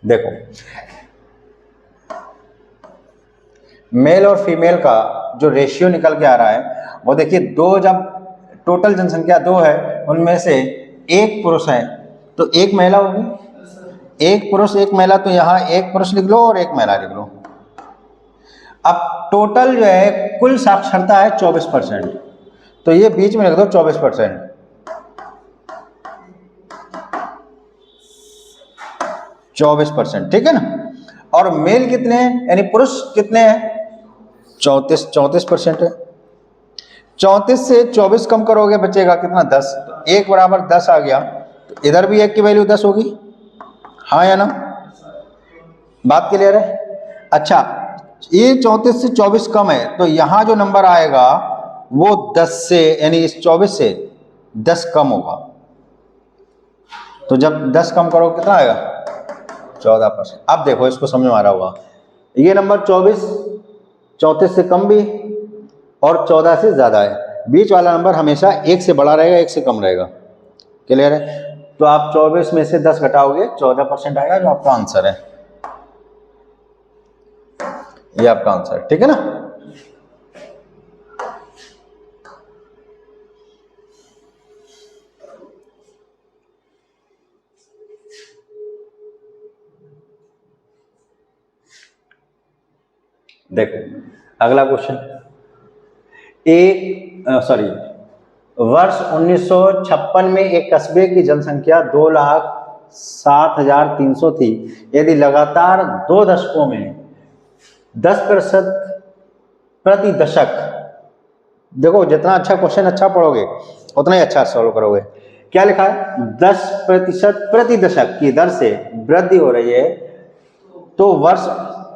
देखो मेल और फीमेल का जो रेशियो निकल के आ रहा है वो देखिए 2, जब टोटल जनसंख्या 2 है उनमें से 1 पुरुष है तो 1 महिला होगी, 1 पुरुष 1 महिला, तो यहाँ 1 पुरुष लिख लो और 1 महिला लिख लो। अब टोटल जो है कुल साक्षरता है 24%, तो ये बीच में लिख दो 24%। 24%, ठीक है ना। और मेल कितने हैं, यानी पुरुष कितने हैं? 34% है। 34 से 24 कम करोगे बचेगा कितना? 10। तो 1 बराबर 10 आ गया, तो इधर भी 1 की वैल्यू 10 होगी, हाँ या ना? बात क्लियर है? अच्छा, ये 34 से 24 कम है तो यहाँ जो नंबर आएगा वो 10 से, यानी इस 24 से 10 कम होगा। तो जब 10 कम करो कितना आएगा? 14%। अब देखो इसको समझ में आ रहा होगा, ये नंबर 34 से कम भी और 14 से ज़्यादा है, बीच वाला नंबर हमेशा 1 से बड़ा रहेगा 1 से कम रहेगा। क्लियर है? तो आप 24 में से 10 घटाओगे 14% आएगा, जो आपका आंसर है। ये आपका आंसर, ठीक है ना। देखो अगला क्वेश्चन, वर्ष 1956 में एक कस्बे की जनसंख्या 2,07,300 थी। यदि लगातार 2 दशकों में 10% प्रति दशक, देखो जितना अच्छा क्वेश्चन अच्छा पढ़ोगे उतना ही अच्छा सॉल्व करोगे। क्या लिखा है? 10% प्रति दशक की दर से वृद्धि हो रही है, तो वर्ष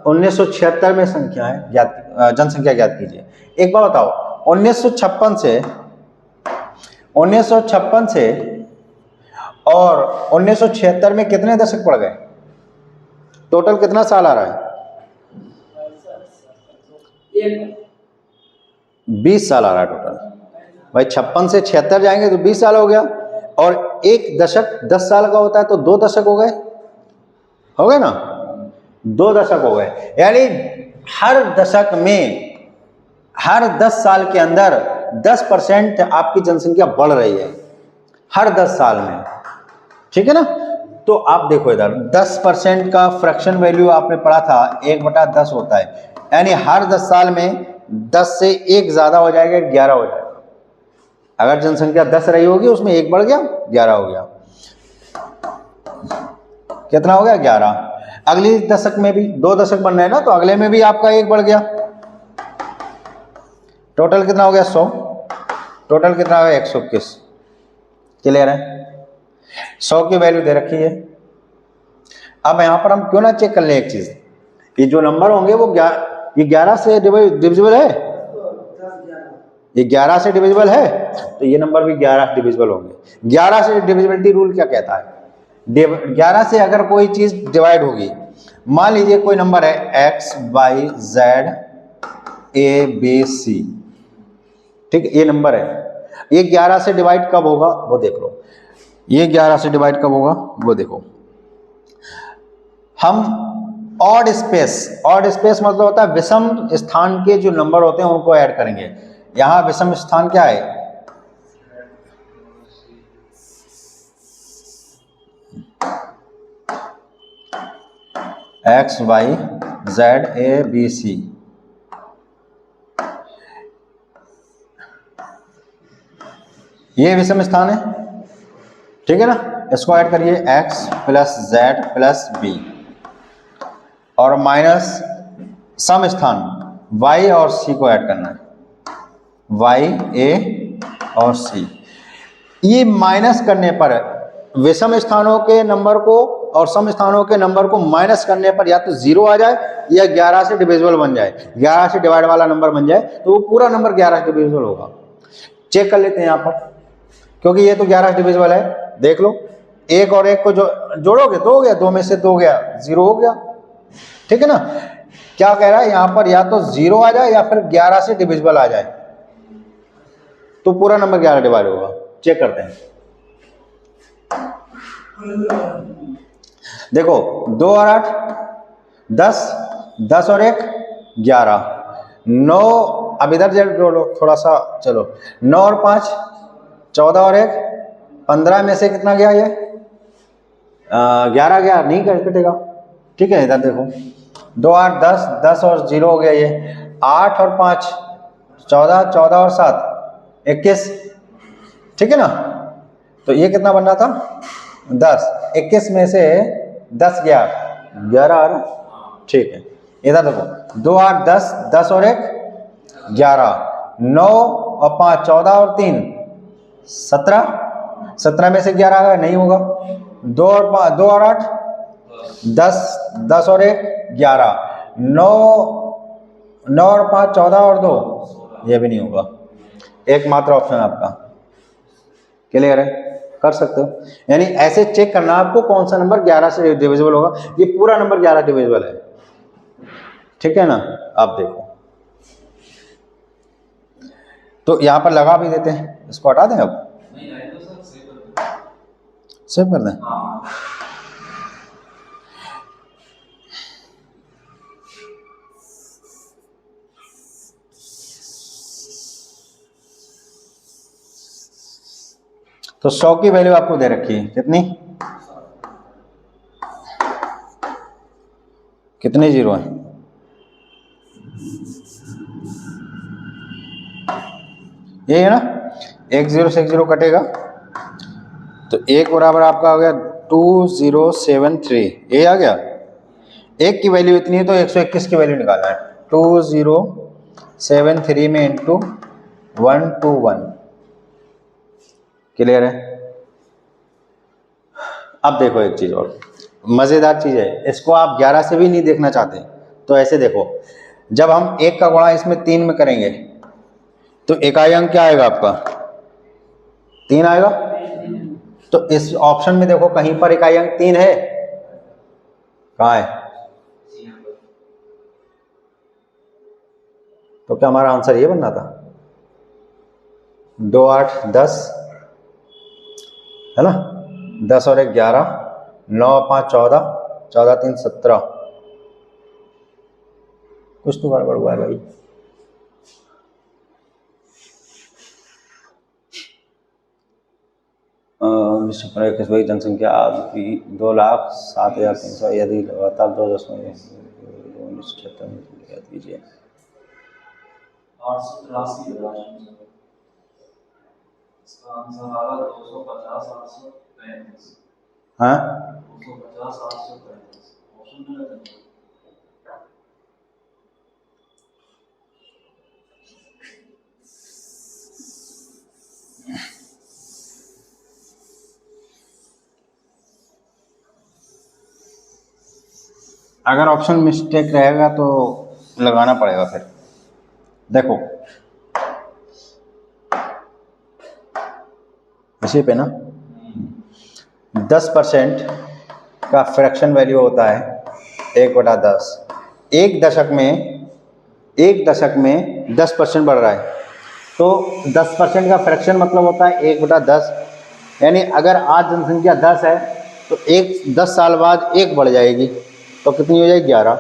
1976 में जनसंख्या ज्ञात कीजिए। एक बात बताओ, 1956 से और 1976 में कितने दशक पड़ गए? टोटल कितना साल आ रहा है? 20 साल आ रहा है टोटल। भाई 56 से 76 जाएंगे तो 20 साल हो गया, और एक दशक 10 साल का होता है तो 2 दशक हो गए ना, 2 दशक हो गए। यानी हर दशक में, हर 10 साल के अंदर 10% आपकी जनसंख्या बढ़ रही है, हर 10 साल में, ठीक है ना। तो आप देखो इधर 10% का फ्रैक्शन वैल्यू आपने पढ़ा था 1/10 होता है, यानी हर 10 साल में 10 से 1 ज्यादा हो जाएगा, 11 हो जाएगा। अगर जनसंख्या 10 रही होगी उसमें 1 बढ़ गया, 11 हो गया। कितना हो गया? 11। अगली दशक में भी 2 दशक बन रहे हैं ना, तो अगले में भी आपका 1 बढ़ गया। टोटल कितना हो गया? 100। टोटल कितना हो गया? 121। क्लियर है? 100 की वैल्यू दे रखी है। अब यहां पर हम क्यों ना चेक कर लें एक चीज, ये जो नंबर होंगे वो ये 11 से डिविजिबल है, ये 11 से डिविजिबल है, तो ये नंबर भी 11 डिविजिबल होंगे। 11 से डिविजिबिलिटी रूल क्या कहता है? 11 से अगर कोई चीज डिवाइड होगी, मान लीजिए कोई नंबर है x y z a b c, ठीक है, ये नंबर है, ये 11 से डिवाइड कब होगा वो देख लो। ये 11 से डिवाइड कब होगा वो देखो। हम ऑड स्पेस मतलब होता है विषम स्थान के जो नंबर होते हैं उनको ऐड करेंगे। यहाँ विषम स्थान क्या है? X Y Z A B C, ये विषम स्थान है, ठीक है ना। इसको ऐड करिए X plus Z plus B और माइनस सम स्थान वाई और सी को ऐड करना है, वाई ए और सी। ये माइनस करने पर विषम स्थानों के नंबर को और सम स्थानों के नंबर को माइनस करने पर या तो 0 आ जाए या 11 से डिविजिबल बन जाए, 11 से डिवाइड वाला नंबर बन जाए तो वो पूरा नंबर 11 से डिविजिबल होगा। चेक कर लेते हैं यहाँ पर, क्योंकि ये तो 11 से डिविजिबल है। देख लो, एक और एक को जो जोड़ोगे 2 हो गया, 2 में से 2 गया 0 हो गया, ठीक है ना। क्या कह रहा है यहाँ पर, या तो 0 आ जाए या फिर 11 से डिविजिबल आ जाए तो पूरा नंबर 11 डिवाइड होगा। चेक करते हैं, देखो 2 और 8 10, 10 और 1 11, 9, अब इधर जोड़ो थोड़ा सा, चलो 9 और 5 14 और 1 15 में से कितना गया ये 11 गया, नहीं कटेगा, ठीक है। इधर देखो 2 8 10, 10 और 0 हो गया, ये 8 और 5 14, 14 और 7 21, ठीक है ना। तो ये कितना बन रहा था 10, 21 में से 10 गया 11, ठीक है। इधर देखो 2 8 10, 10 और 1 11, 9 और 5 14 और 3 17, 17 में से 11 आएगा, नहीं होगा। 2 और 8 10, 10 और 1 11, 9 और 5 14 और 2, ये भी नहीं होगा। एकमात्र ऑप्शन आपका क्लियर है, कर सकते हो। यानी ऐसे चेक करना आपको कौन सा नंबर 11 से डिविजिबल होगा। ये पूरा नंबर 11 डिविजिबल है, ठीक है ना। आप देखो, तो यहां पर लगा भी देते हैं, इसको हटा दें, अब नहीं आएगा सर, सेव सेव कर दें। हाँ। तो 100 की वैल्यू आपको दे रखी है, कितनी 0 है? ये है ना, 1 0 से 1 0 कटेगा तो 1 बराबर आपका आ गया 2073, ये आ गया। 1 की वैल्यू इतनी है तो 121 की वैल्यू निकालना है। 2073 में इंटू 121, क्लियर है। अब देखो एक चीज और मजेदार चीज है, इसको आप 11 से भी नहीं देखना चाहते तो ऐसे देखो, जब हम 1 का गुणा इसमें 3 में करेंगे तो इकाई अंक क्या आएगा आपका 3 आएगा। तो इस ऑप्शन में देखो कहीं पर इकाई अंक 3 है, कहाँ है? तो क्या हमारा आंसर ये बनना था 2 8 10 है ना, 10 और 1 11, 9 5 14, 14 3 17, कुछ तो गड़बड़ हुआ है भाई। विश्व पर 21 भाई जनसंख्या आज की 2,07,300, यदि लगातार 2.76 कीजिए। 883 इसका आंसर आ रहा 250 835। हाँ 250 835 ऑप्शन में रहता है। अगर ऑप्शन मिस्टेक रहेगा तो लगाना पड़ेगा फिर। देखो इसी पे ना 10% का फ्रैक्शन वैल्यू होता है 1/10। एक दशक में 10% बढ़ रहा है तो 10% का फ्रैक्शन मतलब होता है 1/10। यानी अगर आज जनसंख्या 10 है तो 10 साल बाद 1 बढ़ जाएगी, तो कितनी हो जाएगी 11।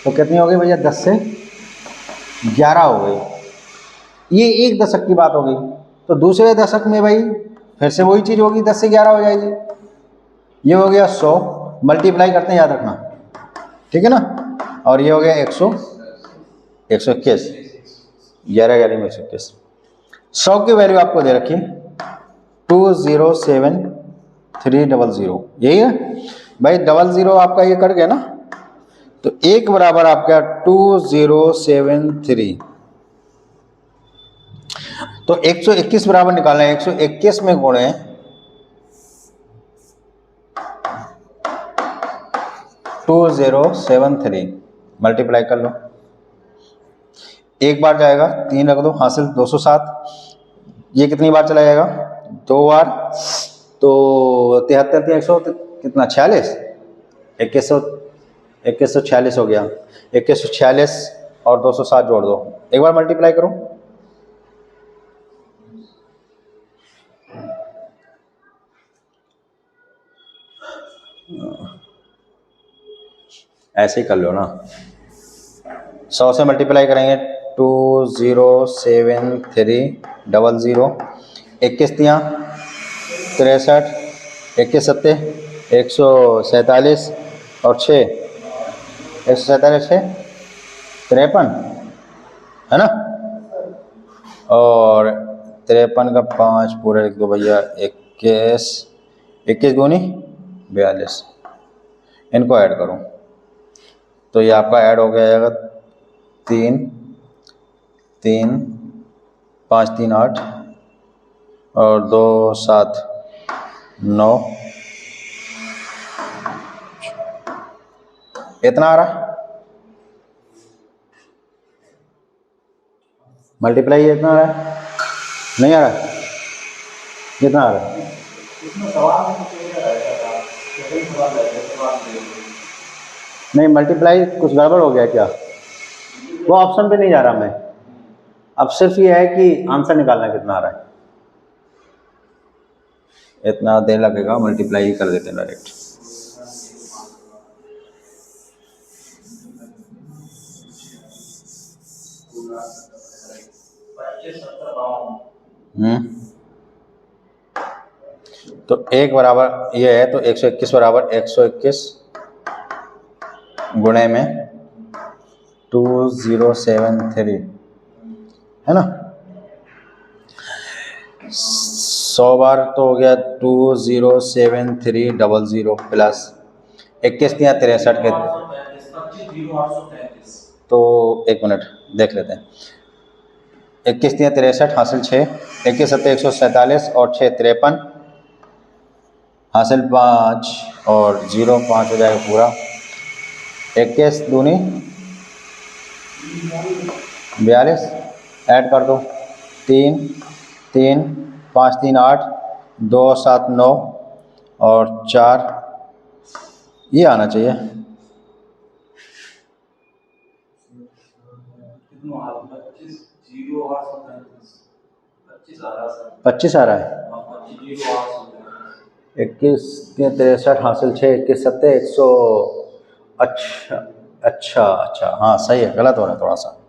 तो कितनी हो गई भैया 10 से 11 हो गई। ये एक दशक की बात हो गई। तो दूसरे दशक में भाई फिर से वही चीज़ होगी, 10 से 11 हो जाएगी। ये हो गया 100, मल्टीप्लाई करते हैं याद रखना, ठीक है ना। और ये हो गया 121, 11 में 121। 100 की वैल्यू आपको दे रखी 207300, यही है भाई। 00 आपका ये कट गया ना, तो एक बराबर आपका 2073। तो 121 बराबर निकालना है, 121 में गुणे 2073, मल्टीप्लाई कर लो। एक बार जाएगा 3 रख दो, हासिल 207। ये कितनी बार चला जाएगा 2 बार, तो 73 100 कितना 46, 2146 हो गया। 2146 और 207 जोड़ दो, एक बार मल्टीप्लाई करो। ऐसे ही कर लो ना, 100 से मल्टीप्लाई करेंगे 207300, 21 तियाँ 63, 21 सत्ते 147 और 6, 147 6 53 है ना। और 53 का 5 पूरा लिख दो भैया, 21 21 दूनी 42। इनको ऐड करो तो ये आपका ऐड हो गया 3 3 5 3 8 और 2 7 9, इतना आ रहा है। मल्टीप्लाई इतना आ रहा है, नहीं आ रहा है, कितना आ रहा है? नहीं, मल्टीप्लाई कुछ गड़बड़ हो गया क्या? वो ऑप्शन पे नहीं जा रहा मैं, अब सिर्फ ये है कि आंसर निकालना कितना आ रहा है। इतना देर लगेगा, मल्टीप्लाई ही कर देते हैं डायरेक्ट। तो एक बराबर ये है, तो 121 बराबर 121 गुणे में 2073 है ना। 100 बार तो हो गया 207300 प्लस 21 या 63 के, तो एक मिनट देख लेते हैं। 21 या 63 हासिल 6, 21 सत्ते 147 और 6 53, हासिल 5 और 0 5 हो जाएगा पूरा। 21 दूनी 42, ऐड कर दो 3 3 5 3 8 2 7 9 और 4, ये आना चाहिए। 25 आ रहा है। 21 के 63 हासिल 6, 21 सत्ते 100, अच्छा हाँ सही है, गलत हो रहा है थोड़ा सा।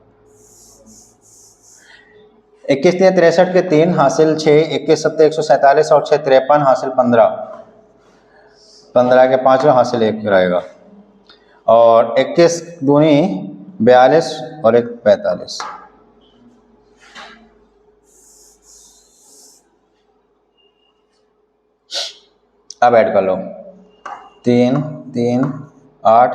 21 ने 63 के 3 हासिल 6, 21 सत्ते 147 और 6 53 हासिल 15, 15 के 5 हासिल 1 रहेगा। और 21 दूनी 42 और 1 45। अब ऐड कर लो 3 3 8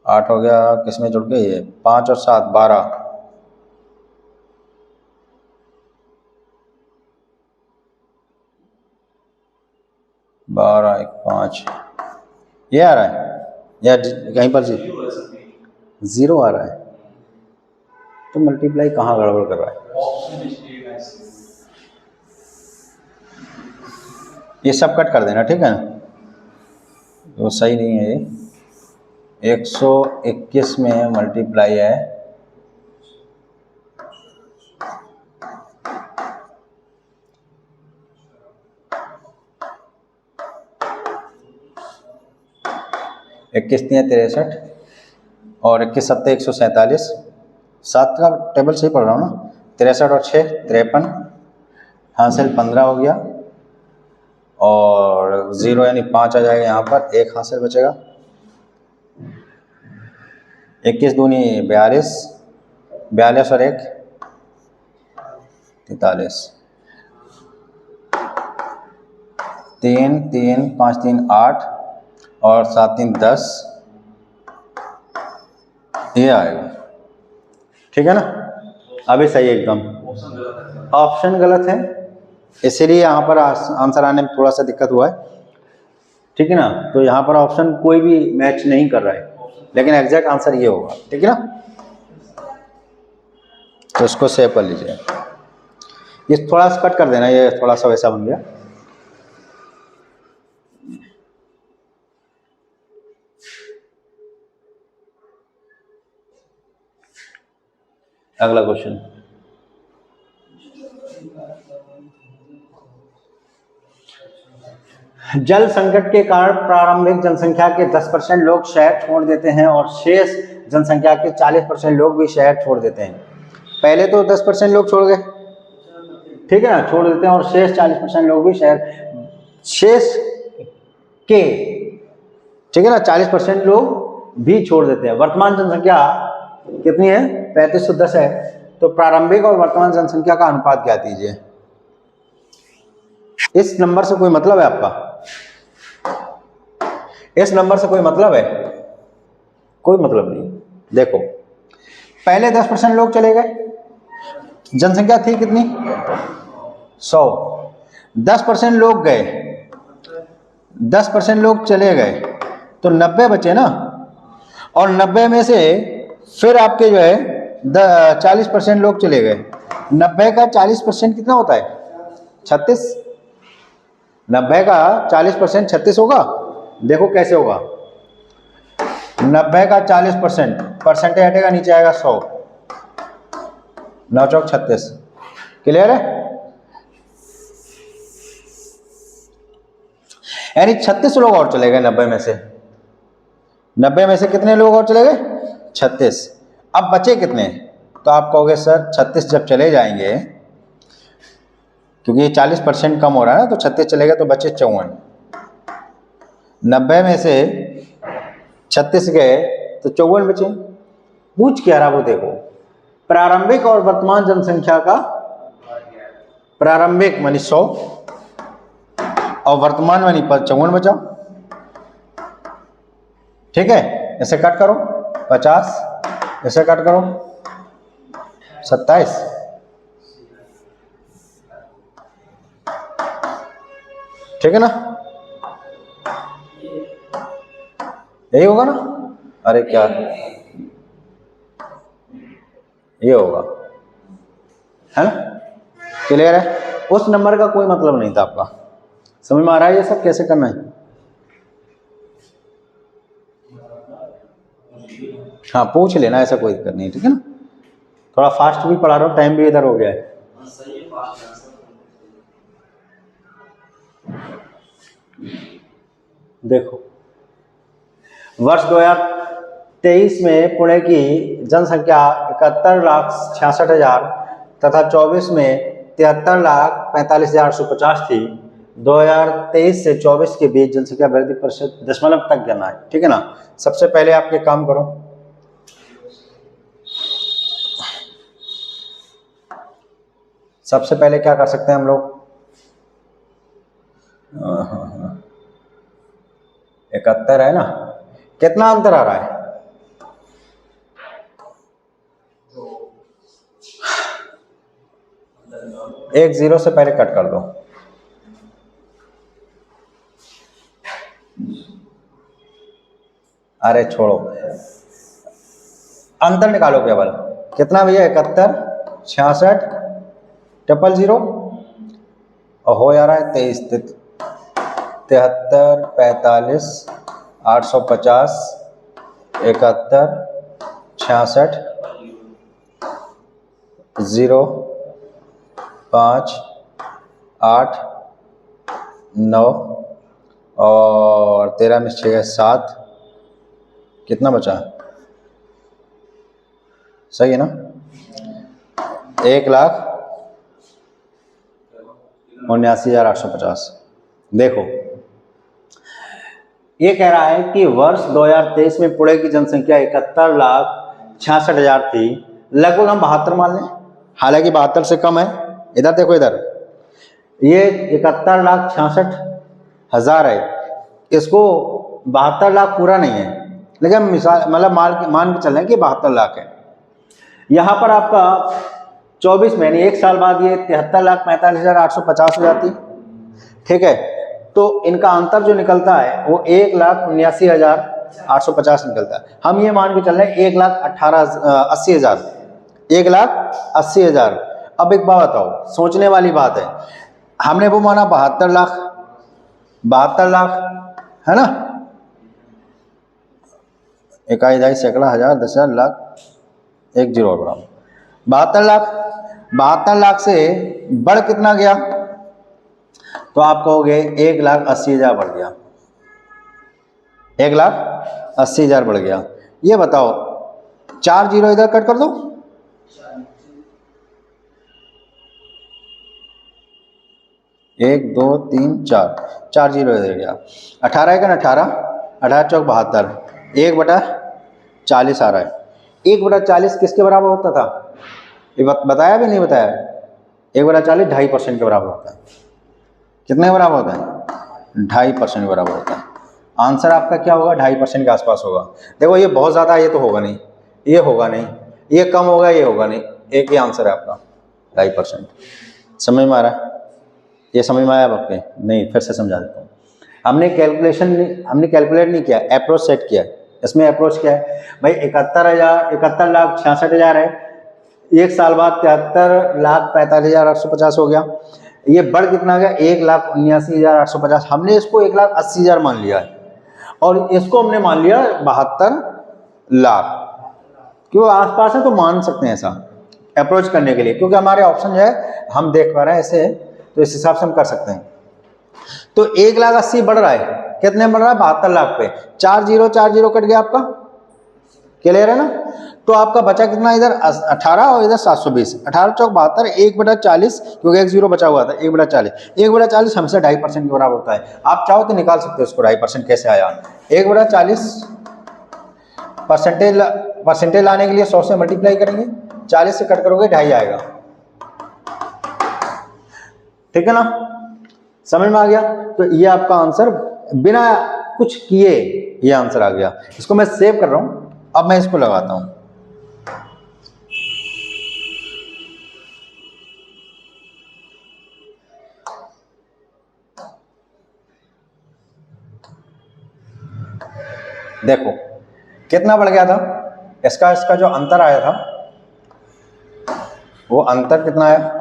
8 हो गया, किसमें जुड़ गए ये 5 और 7 12, 12 1 5, ये आ रहा है या कहीं पर 0 आ रहा है, तो मल्टीप्लाई कहाँ गड़बड़ कर रहा है। ये सब कट कर देना, ठीक है ना, तो सही नहीं है ये। 121 में मल्टीप्लाई है 121 21 3 63 और 21 7 147, 7 का टेबल सही पढ़ रहा हूँ ना, 63 और 6 53, हासिल 15 हो गया और 0 यानी 5 आ जाएगा यहाँ पर, 1 हासिल बचेगा। 21 दूनी 42, 42 और 1 43, 3 3 5 3 8 और 7 3 10, ये आएगा। ठीक है ना, अभी सही है एकदम। ऑप्शन गलत है। ऑप्शन गलत है, इसीलिए यहाँ पर आंसर आने में थोड़ा सा दिक्कत हुआ है। ठीक है ना, तो यहाँ पर ऑप्शन कोई भी मैच नहीं कर रहा है, लेकिन एग्जैक्ट आंसर ये होगा। ठीक है ना, तो इसको सेव कर लीजिए। ये थोड़ा सा कट कर देना, ये थोड़ा सा वैसा बन गया। अगला क्वेश्चन, जल संकट के कारण प्रारंभिक जनसंख्या के 10% लोग शहर छोड़ देते हैं और शेष जनसंख्या के 40% लोग भी शहर छोड़ देते हैं। पहले तो 10% लोग छोड़ गए, ठीक है ना, छोड़ देते हैं, और शेष 40% लोग भी शेष के, ठीक है ना, 40% लोग भी छोड़ देते हैं। वर्तमान जनसंख्या कितनी है? 3510 है। तो प्रारंभिक और वर्तमान जनसंख्या का अनुपात क्या दीजिए। इस नंबर से कोई मतलब है आपका? इस नंबर से कोई मतलब है? कोई मतलब नहीं। देखो, पहले 10% लोग चले गए, जनसंख्या थी कितनी? 100। 10% लोग गए, 10% लोग चले गए, तो 90 बचे ना, और 90 में से फिर आपके जो है 40% लोग चले गए। 90 का 40% कितना होता है? 36। 90 का 40% 36 होगा। देखो कैसे होगा, 90 का 40%, परसेंटेज हटेगा, नीचे आएगा 100, 9 चौक 36। क्लियर है? यानी 36 लोग और चले गए 90 में से। 90 में से कितने लोग और चले गए? 36। अब बचे कितने? तो आप कहोगे सर 36 जब चले जाएंगे, क्योंकि ये 40% कम हो रहा है ना, तो 36 चलेगा तो बचे 54। 90 में से 36 गए तो 54 बचे। पूछ क्या रहा वो देखो, प्रारंभिक और वर्तमान जनसंख्या का, प्रारंभिक मानी 100 और वर्तमान मानी 54 बचा। ठीक है, ऐसे कट करो 50, ऐसे कट करो 27, ठीक है ना, यही होगा ना? अरे क्या ये होगा, है ना? क्लियर है? उस नंबर का कोई मतलब नहीं था आपका। समझ में आ रहा है ये सब कैसे करना है? हाँ, पूछ लेना, ऐसा कोई दिक्कत नहीं, ठीक है ना? थोड़ा फास्ट भी पढ़ा रहा हूँ, टाइम भी इधर हो गया है। देखो, वर्ष 2023 में पुणे की जनसंख्या 71,66,000 तथा 24 में 73,45,850 थी। 2023 से 24 के बीच जनसंख्या वृद्धि प्रतिशत दशमलव तक गिरना है। ठीक है ना? सबसे पहले आप ये काम करो, सबसे पहले क्या कर सकते हैं हम लोग? 71 है ना, कितना अंतर आ रहा है? एक 0 से पहले कट कर दो। अरे छोड़ो, अंतर निकालो केवल। कितना भैया? 71, 66, 000 और हो जा रहा है 23, 73, 45, 850, 71, 66, 0, 5, 8, 9 और 13 में 6 7, कितना बचा? सही है ना? 1,79,850। देखो ये कह रहा है कि वर्ष 2023 में पुणे की जनसंख्या 71,66,000 थी, लगभग हम 72 मान लें, हालांकि 72 से कम है। इधर देखो, इधर ये 71,66,000 है, इसको 72 लाख पूरा नहीं है, लेकिन हम मिसाल मतलब मान के चल रहे हैं कि 72 लाख है। यहाँ पर आपका 24 महीने 1 साल बाद ये 73,45,850 हो जाती, ठीक है। तो इनका अंतर जो निकलता है वो 1,79,850 निकलता है। हम ये मान के चल रहे हैं 1,80,000। 1,80,000। अब एक बात बताओ, सोचने वाली बात है, हमने वो माना 72 लाख, 72 लाख है ना, इकाई दाई सैकड़ा हजार 10,000 लाख 1 जीरो बराबर 72 लाख। 72 लाख से बढ़ कितना गया? तो आप कहोगे 1,80,000 बढ़ गया, 1,80,000 बढ़ गया। ये बताओ 4 जीरो इधर कट कर दो, 1 2 3 4 जीरो इधर गया। 18 है 18, 18 चौक 72, 1/40 आ रहा है। 1/40 किसके बराबर होता था? ये बताया भी नहीं बताया? 1/40 2.5% के बराबर होता है। कितने के बराबर होता है? 2.5% के बराबर होता है। आंसर आपका क्या होगा? 2.5% के आसपास होगा। देखो ये बहुत ज़्यादा, ये तो होगा नहीं, ये होगा नहीं, ये कम होगा, ये होगा नहीं, एक ही आंसर है आपका 2.5%। समझ में आ रहा है? ये समझ में आया आपके? नहीं, फिर से समझा देता हूँ। हमने कैलकुलेट नहीं किया, अप्रोच सेट किया। इसमें अप्रोच क्या है भाई? 71,66,000 है, 1 साल बाद 73,45,850 हो गया। ये बढ़ कितना गया? 1,79,850। हमने इसको 1,80,000 मान लिया है और इसको हमने मान लिया 72 लाख। क्यों? आसपास है तो मान सकते हैं ऐसा अप्रोच करने के लिए, क्योंकि हमारे ऑप्शन जो है हम देख पा रहे हैं ऐसे, तो इस हिसाब से हम कर सकते हैं। तो 1,80,000 बढ़ रहा है, कितने बढ़ रहा है? 72 लाख पे। 4 जीरो कट गया आपका, क्लियर है ना? तो आपका बचा कितना? इधर 18 और इधर 720। 18 चौक 72, 1/40, क्योंकि 1 जीरो बचा हुआ था, 1/40। 1/40 हमेशा 2.5% के बराबर होता है। आप चाहो तो निकाल सकते हो इसको, 2.5% कैसे आया? 1/40 परसेंटेज लाने के लिए 100 से मल्टीप्लाई करेंगे, 40 से कट करोगे 2.5 आएगा, ठीक है ना? समझ में आ गया? तो ये आपका आंसर बिना कुछ किए ये आंसर आ गया। इसको मैं सेव कर रहा हूं, अब मैं इसको लगाता हूं। देखो कितना बढ़ गया था इसका जो अंतर आया था, वो अंतर कितना आया?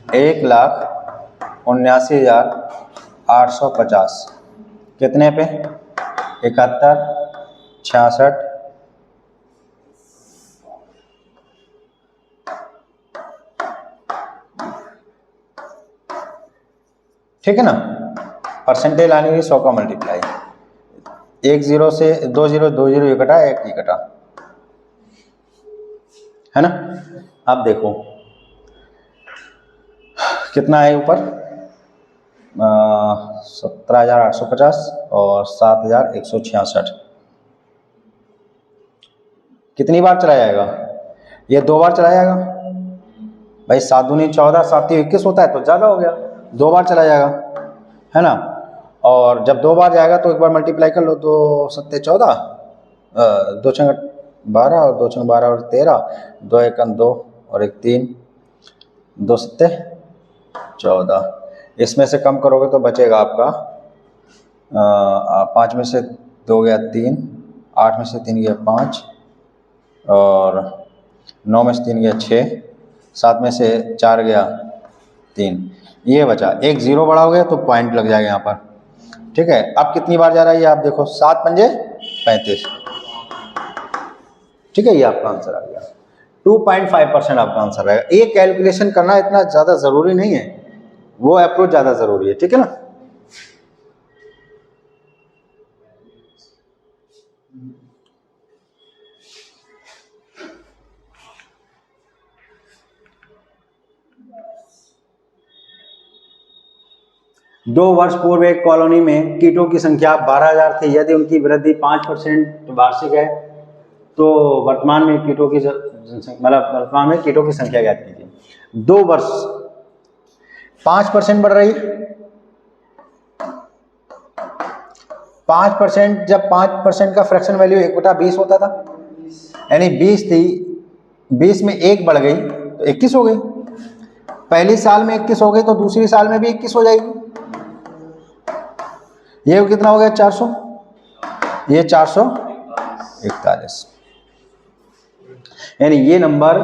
1,79,850। कितने पे? 71, 66, ठीक है ना? परसेंटेज लाने के लिए 100 का मल्टीप्लाई, 1 जीरो से 2 जीरो, 2 जीरो ये कटा, 1 ही कटा, है ना? आप देखो कितना है ऊपर? 17,850 और 7,166। कितनी बार चला जाएगा? ये 2 बार चला जाएगा भाई। 7 दूनी 14, 7 21 होता है, तो ज़्यादा हो गया, 2 बार चला जाएगा, है ना? और जब 2 बार जाएगा तो एक बार मल्टीप्लाई कर लो, 2 7 14, 2 6 12 और 2 6 12 और 13, 2 1 2 और 1 3, 2 7 14। इसमें से कम करोगे तो बचेगा आपका 5 में से 2 गया 3, 8 में से 3 गया 5 और 9 में से 3 गया 6, 7 में से 4 गया 3, ये बचा। 1 जीरो बढ़ाओगे तो पॉइंट लग जाएगा यहाँ पर, ठीक है? अब कितनी बार जा रहा है ये आप देखो, 7 पंजे 35, ठीक है? ये आपका आंसर आ गया। 2.5% आपका आंसर रहेगा। ये कैलकुलेशन करना इतना ज़्यादा ज़रूरी नहीं है, वो अप्रोच ज़्यादा ज़रूरी है, ठीक है ना? दो वर्ष पूर्व एक कॉलोनी में कीटों की संख्या 12,000 थी। यदि उनकी वृद्धि 5% वार्षिक है तो वर्तमान में कीटों की वर्तमान में कीटों की संख्या ज्ञात कीजिए। 2 वर्ष 5% बढ़ रही, 5%, जब 5% का फ्रैक्शन वैल्यू 1/20 होता था, यानी 20 थी, 20 में 1 बढ़ गई तो 21 हो गई। पहली साल में 21 हो गई तो दूसरी साल में भी 21 हो जाएगी। ये कितना हो गया 400, ये 441, यानी ये नंबर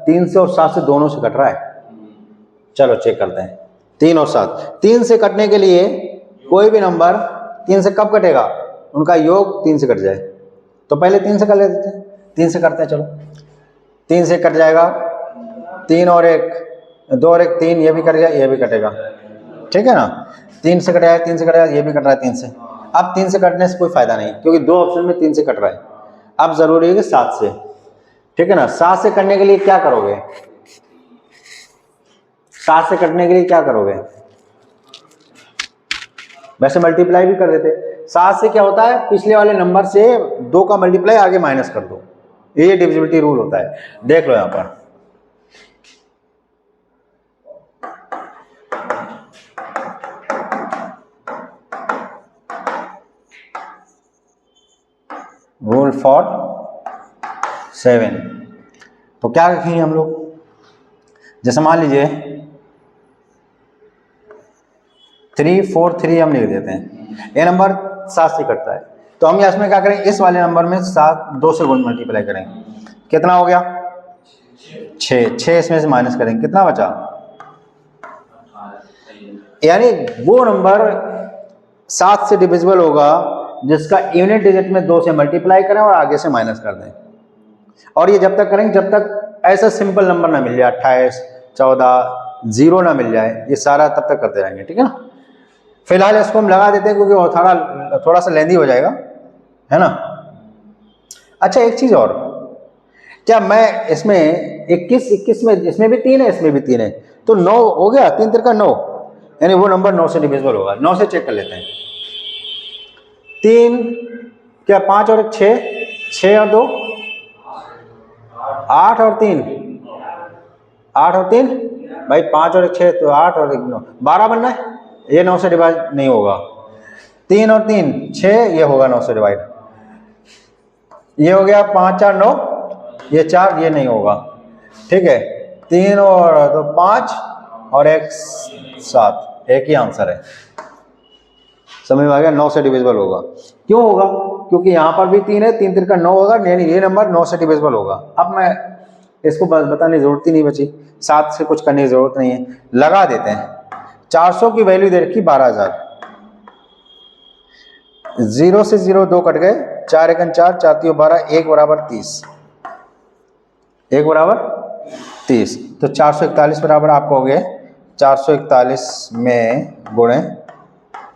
3 से और 7 से दोनों से कट रहा है। चलो चेक करते हैं 3 और 7। 3 से कटने के लिए कोई भी नंबर 3 से कब कटेगा, उनका योग 3 से कट जाए। तो पहले 3 से कर लेते हैं, 3 से करते हैं। चलो 3 से कट जाएगा, 3 और 1, 2 और 1 3, ये भी कट गया, ये भी कटेगा, ठीक है ना। 3 से कट जाएगा, 3 से कट जाएगा, ये भी कट रहा है 3 से। अब 3 से कटने से कोई फायदा नहीं, क्योंकि 2 ऑप्शन में 3 से कट रहा है। अब जरूरी है कि 7 से, ठीक है ना। 7 से करने के लिए क्या करोगे, 7 से कटने के लिए क्या करोगे, वैसे मल्टीप्लाई भी कर देते। 7 से क्या होता है, पिछले वाले नंबर से 2 का मल्टीप्लाई आगे माइनस कर दो, ये डिविजिबिलिटी रूल होता है। देख लो यहां पर, रूल फॉर 7। तो क्या रखेंगे हम लोग, जैसे मान लीजिए 3 4 3 हम लिख देते हैं। ये नंबर 7 से कटता है, तो हम इसमें क्या करें, इस वाले नंबर में 7 2 से गुण मल्टीप्लाई करेंगे। कितना हो गया 6, 6 इसमें से माइनस करेंगे, कितना बचा, यानी वो नंबर 7 से डिविजिबल होगा जिसका यूनिट डिजिट में 2 से मल्टीप्लाई करें और आगे से माइनस कर दें। और ये जब तक करेंगे जब तक ऐसा सिंपल नंबर ना मिल जाए, 28 14 0 ना मिल जाए, ये सारा तब तक करते रहेंगे, ठीक है ना। फिलहाल इसको हम लगा देते हैं क्योंकि वो थोड़ा सा लेंदी हो जाएगा, है ना। अच्छा एक चीज और, क्या मैं इसमें 21 में, इसमें भी 3 है, इसमें भी 3 है, तो 9 हो गया, 3 3 का 9, यानी वो नंबर 9 से डिविजिबल होगा। 9 से चेक कर लेते हैं। 3 क्या 5 और 1 6, 6 और 2 8 और 3 8 और 3 भाई 5 और 1 6, तो 8 और 1 9 12 बनना है। ये 9 से डिवाइड नहीं होगा, 3 और 3 6, ये होगा 9 से डिवाइड। ये हो गया 5 4 9, ये 4, ये नहीं होगा, ठीक है। 3 और 2 5 और 1 7, एक ही आंसर है। समझ में आ गया, 9 से डिविजिबल होगा। क्यों होगा, क्योंकि यहाँ पर भी 3 है, 3 3 का 9 होगा, यानी ये नंबर 9 से डिविजिबल होगा। अब मैं इसको बताने की जरूरत ही नहीं बची, 7 से कुछ करने की जरूरत नहीं है, लगा देते हैं। 400 की वैल्यू दे रखी 12,000, 0 से 0 2 कट गए, 4 1 4, 4 3 12, 1 बराबर 30, 1 बराबर 30, तो 441 बराबर आपको हो गए 441 में गुणे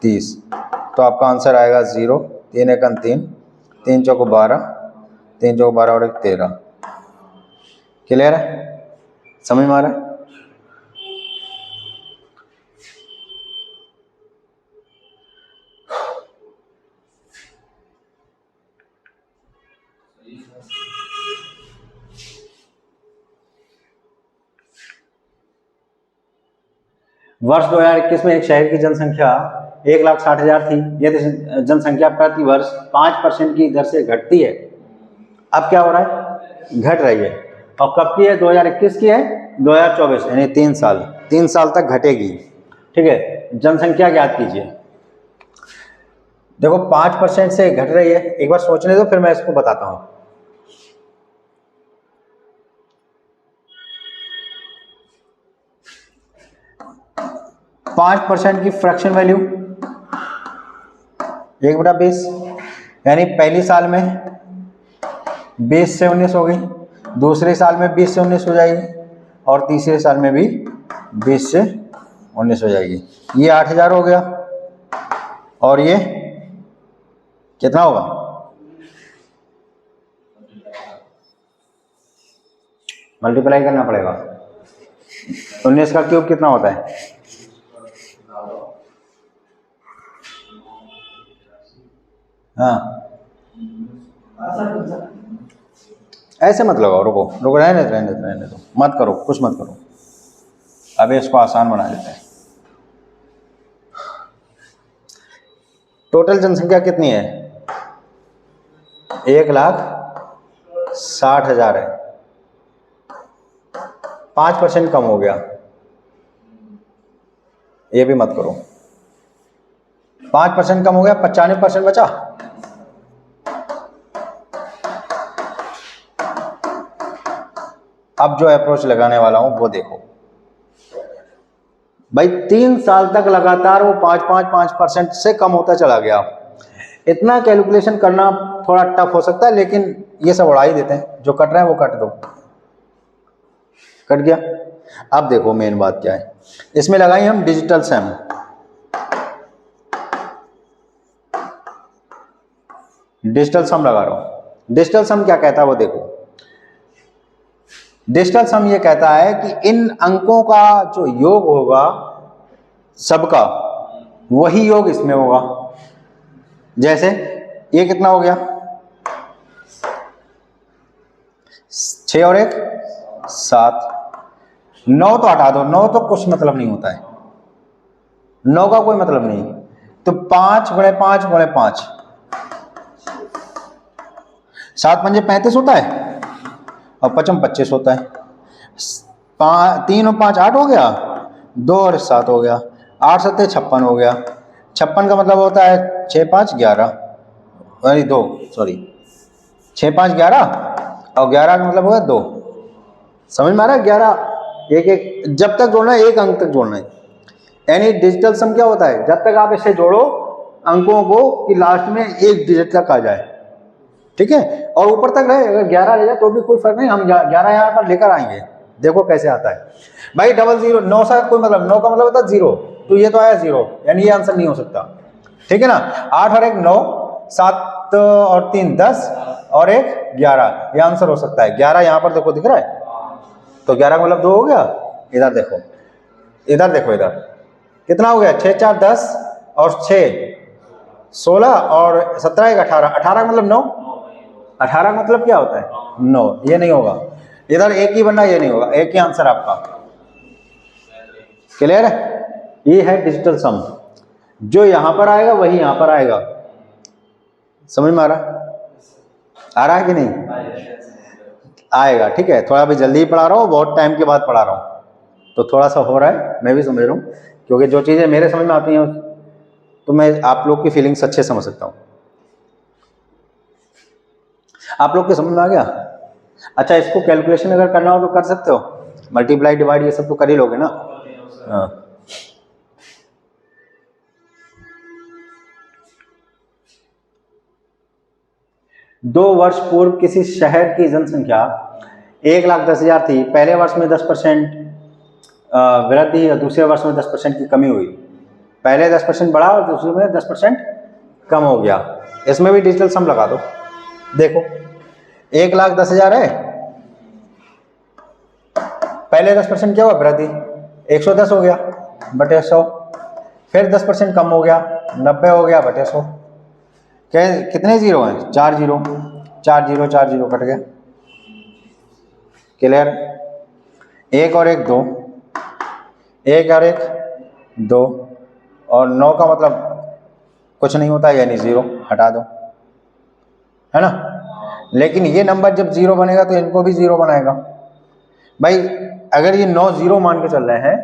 30, तो आपका आंसर आएगा 0, 3 1 3, 3 चौको 12, 3 चौको 12 और 1 13। क्लियर है, समझ में आ रहा है। वर्ष 2021 में एक शहर की जनसंख्या 1,60,000 थी। यदि जनसंख्या प्रति वर्ष 5% की दर से घटती है, अब क्या हो रहा है, घट रही है। और कब की है, 2021 की है, 2024, यानी 3 साल तक घटेगी, ठीक है। जनसंख्या ज्ञात कीजिए। देखो 5% से घट रही है, एक बार सोचने दो फिर मैं इसको बताता हूं। पाँच % की फ्रैक्शन वैल्यू 1/20, यानी पहली साल में 20 से 19 हो गई, दूसरे साल में 20 से 19 हो जाएगी, और तीसरे साल में भी 20 से 19 हो जाएगी। ये 8,000 हो गया, और ये कितना होगा मल्टीप्लाई करना पड़ेगा। 19 का क्यूब कितना होता है? हाँ ऐसे मत लगाओ, रुको रुको, रहने दो, मत करो, कुछ मत करो। अब इसको आसान बना देते हैं। टोटल जनसंख्या कितनी है? 1,60,000 है। 5% कम हो गया, ये भी मत करो। 5% कम हो गया, 95% बचा। अब जो अप्रोच लगाने वाला हूं वो देखो भाई, 3 साल तक लगातार वो 5% से कम होता चला गया। इतना कैलकुलेशन करना थोड़ा टफ हो सकता है, लेकिन ये सब उड़ा ही देते हैं। जो कट रहा है वो कट दो, कट गया। अब देखो मेन बात क्या है, इसमें लगाई हम डिजिटल सम। डिजिटल सम लगा रहा हूं। डिजिटल सम क्या कहता है वो देखो। डिजिटल सम ये कहता है कि इन अंकों का जो योग होगा सबका, वही योग इसमें होगा। जैसे ये कितना हो गया? 6 और 1 7। 9 तो हटा दो, 9 तो कुछ मतलब नहीं होता है, 9 का कोई मतलब नहीं। तो 5 गुणे 5 गुणे 5, 7 पंजे 35 होता है और 5 25 होता है। 3 और 5 8 हो गया, 2 और 7 हो गया, 8 7 56 हो गया। 56 का मतलब होता है 6 5 11, अरे 2 सॉरी 6 5 11 और 11 का मतलब होगा 2। समझ में आ रहा है? 11 एक एक जब तक जोड़ना है, एक अंक तक जोड़ना है। यानी डिजिटल सम क्या होता है? जब तक आप इसे जोड़ो अंकों को कि लास्ट में एक डिजिट तक आ जाए, ठीक है? और ऊपर तक रहे, अगर 11 रह जाए तो भी कोई फर्क नहीं, हम 11 यहाँ पर लेकर आएंगे। देखो कैसे आता है भाई। 00 9 सा कोई मतलब, 9 का मतलब होता है 0, तो ये तो आया 0, यानी ये आंसर नहीं हो सकता, ठीक है ना? 8 और 1 9, 7 और 3 10 और 1 11, ये आंसर हो सकता है। 11 यहाँ पर देखो दिख रहा है, तो 11 का मतलब 2 हो गया। इधर देखो, इधर देखो, इधर कितना हो गया? 6 4 10 और 6 16 और 17 1 18, 18 का मतलब 9, 18 का मतलब क्या होता है? 9, ये नहीं होगा। इधर एक ही बनना, ये नहीं होगा, एक ही आंसर आपका। क्लियर है? ये है डिजिटल सम। जो यहां पर आएगा वही यहां पर आएगा। समझ में आ रहा है कि नहीं? आएगा, ठीक है। थोड़ा भी जल्दी ही पढ़ा रहा हूँ, बहुत टाइम के बाद पढ़ा रहा हूँ, तो थोड़ा सा हो रहा है, मैं भी समझ रहा हूँ, क्योंकि जो चीज़ें मेरे समझ में आती हैं तो मैं आप लोग की फीलिंग्स अच्छे समझ सकता हूँ। आप लोग के समझ में आ गया? अच्छा, इसको कैलकुलेशन अगर करना हो तो कर सकते हो, मल्टीप्लाई डिवाइड ये सब तो कर ही लोगे ना? हाँ। दो वर्ष पूर्व किसी शहर की जनसंख्या 1,10,000 थी। पहले वर्ष में 10% वृद्धि और दूसरे वर्ष में 10% की कमी हुई। पहले 10% बढ़ा और दूसरे में 10% कम हो गया। इसमें भी डिजिटल सम लगा दो। देखो 1,10,000 है, पहले 10% क्या हुआ? वृद्धि, 110 हो गया बटे 100, फिर 10% कम हो गया, 90 हो गया बटे 100। क्या कितने जीरो हैं? 4 जीरो, 4 जीरो 4 जीरो कट गया। क्लियर? 1 और 1 2, 1 और 1 2, और 9 का मतलब कुछ नहीं होता, यानी 0, हटा दो, है ना? लेकिन ये नंबर जब 0 बनेगा तो इनको भी 0 बनाएगा भाई। अगर ये 9 0 मान के चल रहे हैं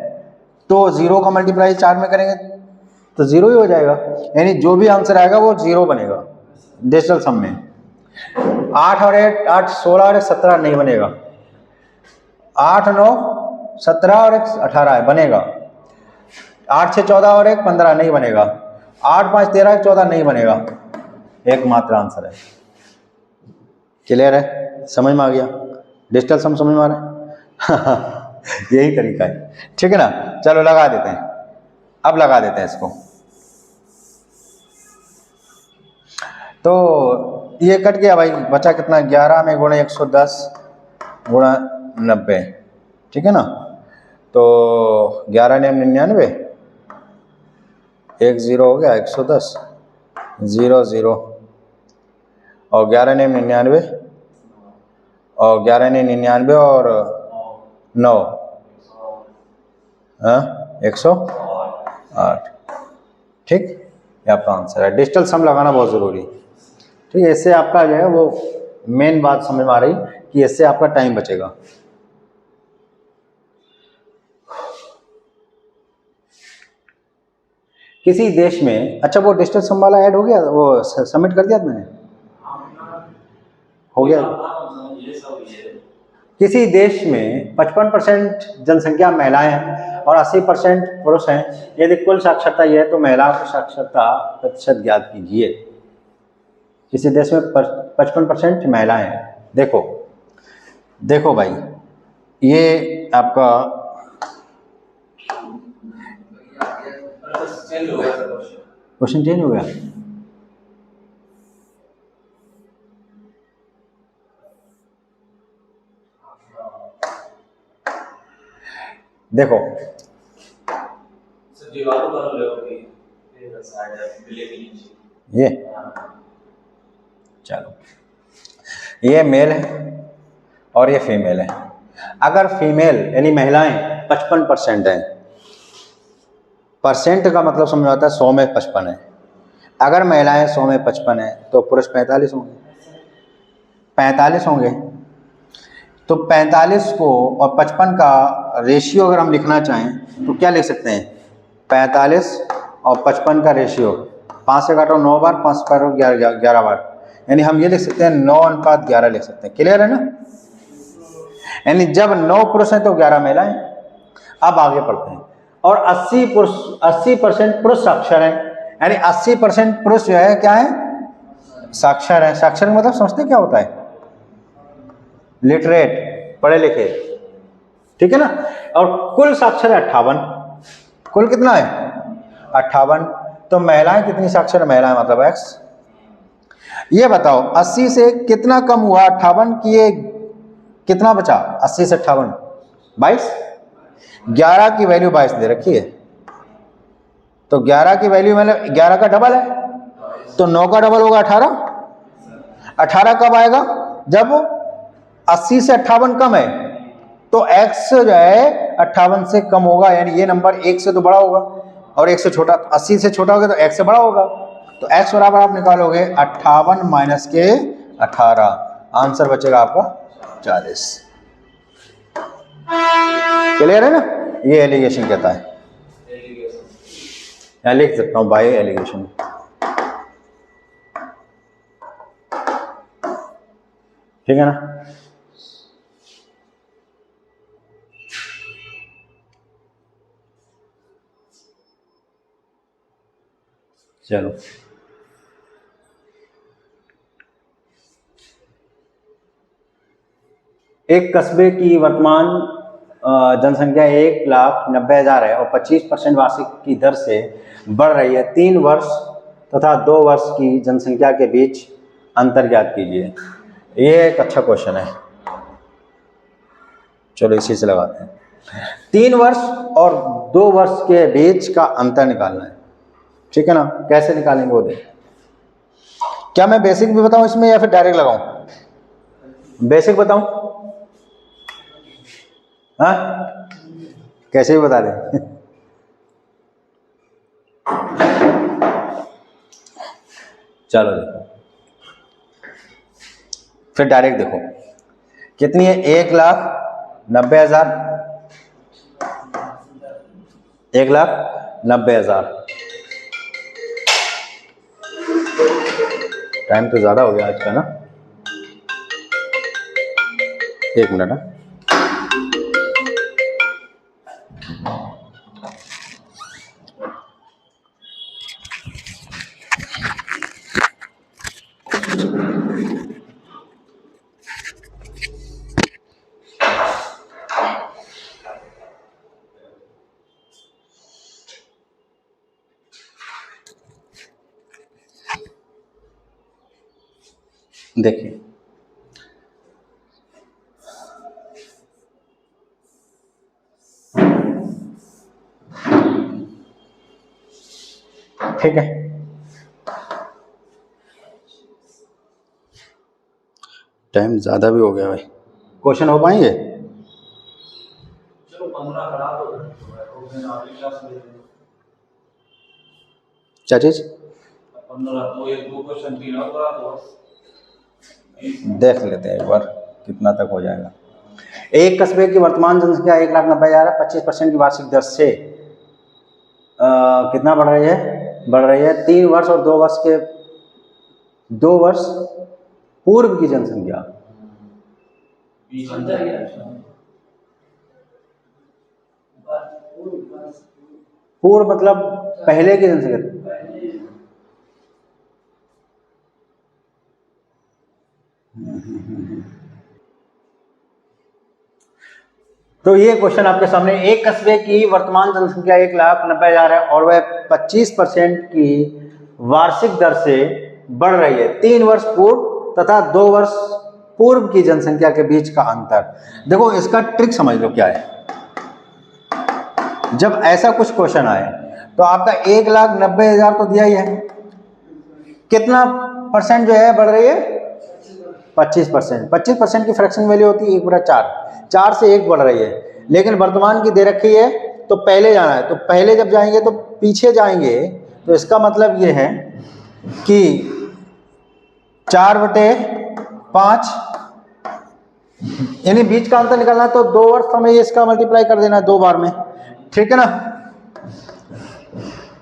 तो 0 का मल्टीप्लाई 4 में करेंगे तो 0 ही हो जाएगा, यानी जो भी आंसर आएगा वो 0 बनेगा डिजिटल सम में। 8 और 8 16 और 17 नहीं बनेगा। 8 9 17 और 1 18 है, बनेगा। 8 6 14 और 1 15 नहीं बनेगा। 8 5 13 14 नहीं बनेगा। एकमात्र आंसर है। क्लियर है? समझ में आ गया? डिजिटल सम समझ में आ रहा है? यही तरीका है, ठीक है ना? चलो लगा देते हैं, अब लगा देते हैं इसको। तो ये कट गया भाई, बचा कितना? 11 में गुणे 110 गुणा 90, ठीक है ना। तो 11 ने 99, 1 0 हो गया, 110, 0 0, और 11 ने 99, और 11 ने 99 और 9, हाँ 108, ठीक। ये आपका आंसर है। डिजिटल सम लगाना बहुत ज़रूरी है, ठीक है। इससे आपका जो है वो मेन बात समझ में आ रही कि इससे आपका टाइम बचेगा। किसी देश में, अच्छा वो डिजिटल सम वाला ऐड हो गया, वो सबमिट कर दिया था मैंने, हो गया। ये सब ये किसी देश में 55% जनसंख्या महिलाएं हैं और 80% पुरुष हैं। यदि कुल साक्षरता ये है तो महिलाओं की साक्षरता प्रतिशत ज्ञात कीजिए। किसी देश में 55% महिलाएं हैं। देखो देखो भाई, ये आपका चेंज हो गया क्वेश्चन। क्वेश्चन चेंज हो गया। देखो सर दीवारों पर ले होगी ये साइड है बिल्ली के नीचे। ये चलो, ये मेल है और ये फीमेल है। अगर फीमेल यानी महिलाएं 55% हैं, परसेंट का मतलब समझ में आता है 100 में 55 है। अगर महिलाएं 100 में 55 है तो पुरुष 45 होंगे, 45 होंगे। तो 45 को और 55 का रेशियो अगर हम लिखना चाहें तो क्या लिख सकते हैं? 45 और 55 का रेशियो, 5 से काटो 9 बार, 5 से काटो 11 बार, यानी हम ये लिख सकते हैं 9:11 लिख सकते हैं। क्लियर है ना? यानी जब 9 पुरुष हैं तो 11 महिलाएं। अब आगे पढ़ते हैं। और 80% पुरुष साक्षर हैं, यानी 80% पुरुष जो है क्या है? साक्षर है। साक्षर का मतलब समझते क्या होता है? लिटरेट, पढ़े लिखे, ठीक है ना। और कुल साक्षर है 58। कुल कितना है? 58। तो महिलाएं कितनी साक्षर? महिलाएं मतलब x। ये बताओ 80 से कितना कम हुआ 58 की, ये कितना बचा? 80 से 58 22। 11 की वैल्यू 22 दे रखी है, तो 11 की वैल्यू मतलब 11 का डबल है, तो 9 का डबल होगा 18। 18 कब आएगा? जब 80 से 58 कम है, तो x जो है 58 से कम होगा, यानी ये नंबर 1 से तो बड़ा होगा और 1 से छोटा। 80 से छोटा होगा तो x से बड़ा होगा। तो x बराबर आप निकालोगे 58 माइनस के 18, आंसर बचेगा आपका 40। क्लियर है ना? ये एलिगेशन कहता है, मैं लिख सकता हूं बाय एलिगेशन। ठीक है ना? चलो एक कस्बे की वर्तमान जनसंख्या 1,90,000 है और 25% वार्षिक की दर से बढ़ रही है। 3 वर्ष तथा 2 वर्ष की जनसंख्या के बीच अंतर ज्ञात कीजिए। ये एक अच्छा क्वेश्चन है, चलो इसी से लगाते हैं। 3 वर्ष और 2 वर्ष के बीच का अंतर निकालना है, ठीक है ना। कैसे निकालेंगे वो देख। क्या मैं बेसिक भी बताऊं इसमें या फिर डायरेक्ट लगाऊं? बेसिक बताऊं? हाँ, कैसे भी बता दें। चलो देखो, फिर डायरेक्ट देखो कितनी है? 1,90,000, 1,90,000। टाइम तो ज्यादा हो गया आज का ना, 1 मिनट। हाँ देखिए, ठीक है, टाइम ज़्यादा भी हो गया भाई। क्वेश्चन हो पाएंगे? चलो 15 खराब हो गए तो फिर अगली क्लास में क्या चीज़? 15 तो 1-2 क्वेश्चन 3 और करा दो। देख लेते हैं एक बार कितना तक हो जाएगा। एक कस्बे की वर्तमान जनसंख्या 1,90,000 है। 25% की वार्षिक दर से कितना बढ़ रही है? बढ़ रही है 3 वर्ष और 2 वर्ष पूर्व की जनसंख्या। पूर्व मतलब पहले की जनसंख्या। तो ये क्वेश्चन आपके सामने, एक कस्बे की वर्तमान जनसंख्या 1,90,000 है और वह 25% की वार्षिक दर से बढ़ रही है। 3 वर्ष पूर्व तथा 2 वर्ष पूर्व की जनसंख्या के बीच का अंतर। देखो इसका ट्रिक समझ लो क्या है। जब ऐसा कुछ क्वेश्चन आए तो आपका 1,90,000 तो दिया ही है, कितना परसेंट जो है बढ़ रही है? 25%। 25% की फ्रैक्शन वैल्यू होती है 1/4, 4 से 1 बढ़ रही है, लेकिन वर्तमान की दे रखी है तो पहले जाना है, तो पहले जब जाएंगे तो पीछे जाएंगे, तो इसका मतलब ये है कि 4/5 यानी बीच का अंतर निकालना है, तो 2 वर्ष हमें इसका मल्टीप्लाई कर देना है 2 बार में, ठीक है ना।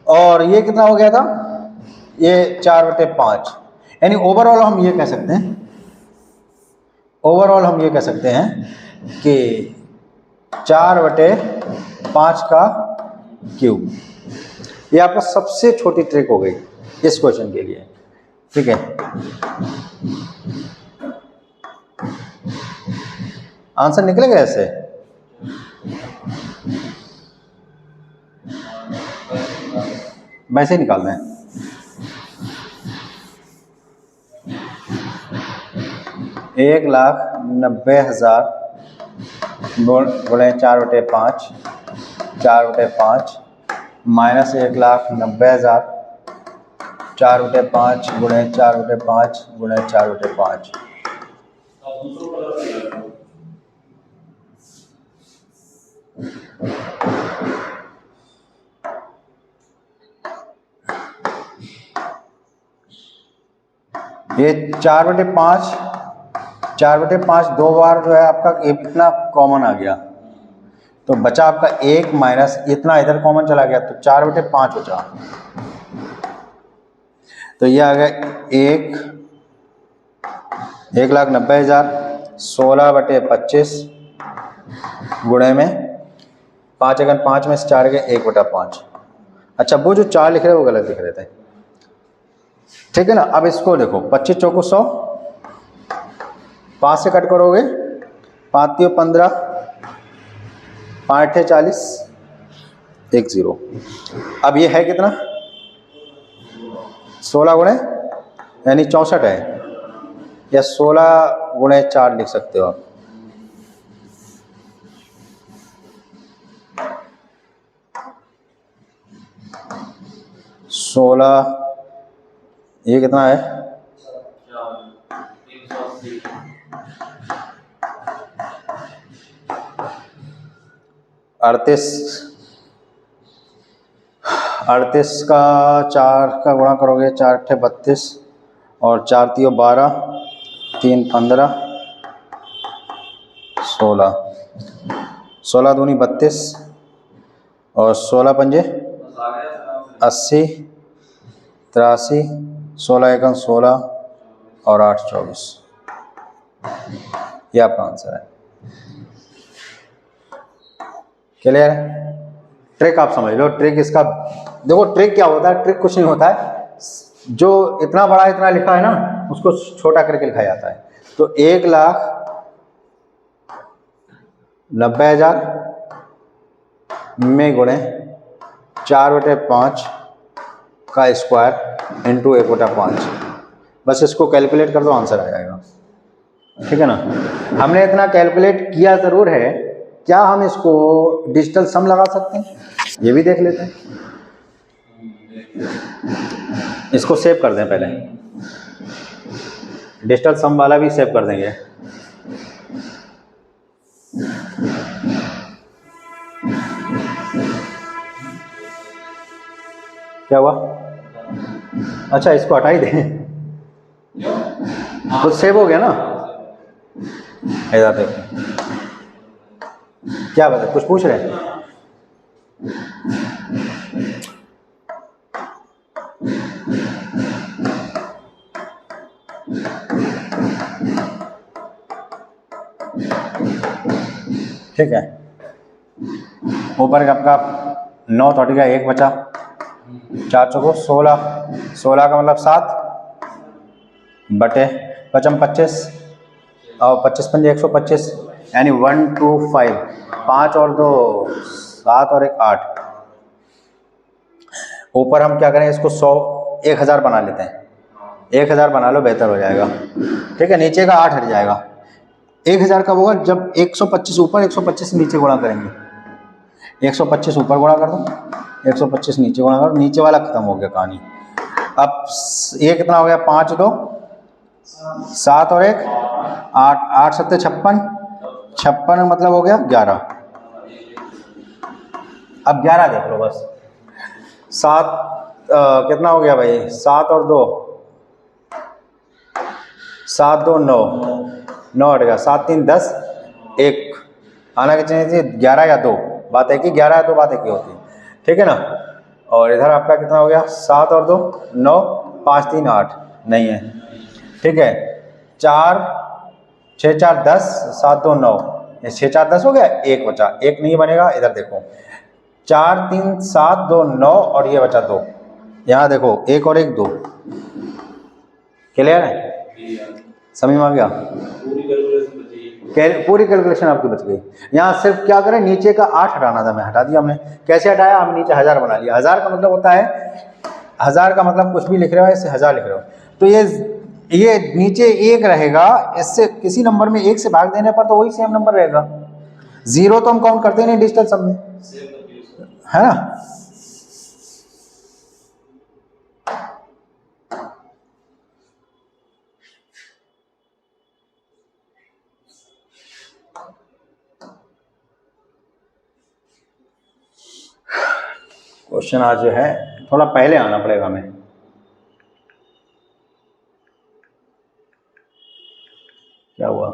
और ये कितना हो गया था? ये 4/5, यानी ओवरऑल हम ये कह सकते हैं, ओवरऑल हम ये कह सकते हैं कि 4/5 का क्यूब। ये आपका सबसे छोटी ट्रिक हो गई इस क्वेश्चन के लिए, ठीक है। आंसर निकलेगा ऐसे। वैसे ही निकालना है। एक 1,90,000 गुणे 4/5, 4/5 माइनस 1,90,000, 4/5 गुणे 4/5 गुणे 4/5। ये 4/5 2 बार जो है आपका इतना कॉमन आ गया, तो बचा आपका 1 माइनस इतना इधर कॉमन चला गया, तो 4/5 बचा। तो ये आ गया 1,90,000 16/25 गुणे में 5 अगर 5 में से 4 गए 1/5। अच्छा वो जो 4 लिख रहे वो गलत लिख रहे थे, ठीक है ना। अब इसको देखो 25 चौको 100, 5 से कट करोगे 5 × 15, 5 × 40, 1 0। अब ये है कितना? 16 गुणे यानी 64 है, या 16 गुणे 4 लिख सकते हो आप। ये कितना है? 38 का 4 का गुणा करोगे 4 × 32 और 4 × 12, 3 × 15, 16, 16 दूनी 32 और 16 पंजे 80, 83, 16 एकम 16 और 8 24। ये आपका आंसर है। क्लियर है? ट्रिक आप समझ लो। ट्रिक इसका देखो, ट्रिक क्या होता है? ट्रिक कुछ नहीं होता है, जो इतना बड़ा इतना लिखा है ना उसको छोटा करके लिखा जाता है। तो 1,90,000 में गुणे 4/5 का स्क्वायर इंटू 1/5, बस इसको कैलकुलेट कर दो, आंसर आ जाएगा, ठीक है ना। हमने इतना कैलकुलेट किया ज़रूर है, क्या हम इसको डिजिटल सम लगा सकते हैं? ये भी देख लेते हैं। इसको सेव कर दें पहले, डिजिटल सम वाला भी सेव कर देंगे। क्या हुआ? अच्छा, इसको हटा ही दें, तो सेव हो गया ना। इधर देखो, क्या बता, कुछ पूछ रहे हैं? ठीक है, ऊपर का आपका 9 तो हट गया, 1 बचा, 4 चौको 16, 16 का मतलब 7 बटे 5 25 और 25 पंजे 125, यानी 125, 5 और 2 7 और 1 8। ऊपर हम क्या करें, इसको 100 1000 बना लेते हैं, 1000 बना लो, बेहतर हो जाएगा। ठीक है, नीचे का 8 हट जाएगा। 1000 कब होगा? जब 125 ऊपर 125 नीचे गुणा करेंगे। 125 ऊपर गुणा कर दो, 125 नीचे गुणा करो, नीचे वाला खत्म हो गया कहानी। अब ये कितना हो गया? 5 2 7 और 1 8, 8 7 56, 56 मतलब हो गया 11। अब 11 देख लो बस। 7 कितना हो गया भाई? 7 और 2 7 2 9, 9 हट गया, 7 3 10, 1 आना के चाहिए 11 या 2, बात है कि 11 या 2 बात है कि होती है। ठीक है ना। और इधर आपका कितना हो गया? 7 और 2 9, 5 3 8 नहीं है। ठीक है, 4 6 4 10, 7 2 9, 6 4 10 हो गया, 1 बचा, 1 नहीं बनेगा। इधर देखो 4 3 7 2 9 और ये बचा 2, यहाँ देखो 1 और 1 2। क्लियर है? समझ में आ गया? पूरी कैलकुलेशन आपकी बच गई। यहाँ सिर्फ क्या करें, नीचे का 8 हटाना था, मैं हटा दिया हमने। कैसे हटाया? हम नीचे 1000 बना लिया। 1000 का मतलब होता है, 1000 का मतलब कुछ भी लिख रहे हो इससे 1000 लिख रहे हो, तो ये नीचे 1 रहेगा, इससे किसी नंबर में 1 से भाग देने पर तो वही सेम नंबर रहेगा। 0 तो हम काउंट करते नहीं डिजिटल सम में, है ना। क्वेश्चन आज जो है थोड़ा पहले आना पड़ेगा हमें। क्या हुआ?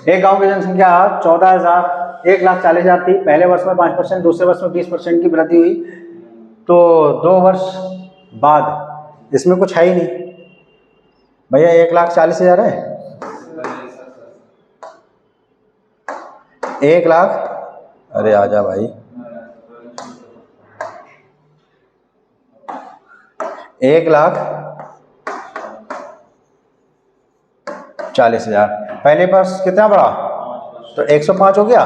एक गांव की जनसंख्या 14,000 1,40,000 थी। पहले वर्ष में 5%, दूसरे वर्ष में 20% की वृद्धि हुई, तो 2 वर्ष बाद इसमें कुछ है ही नहीं भैया। 1,40,000 है, 1 लाख, अरे आजा भाई, 1,40,000। पहले वर्ष कितना बढ़ा? तो 105 हो गया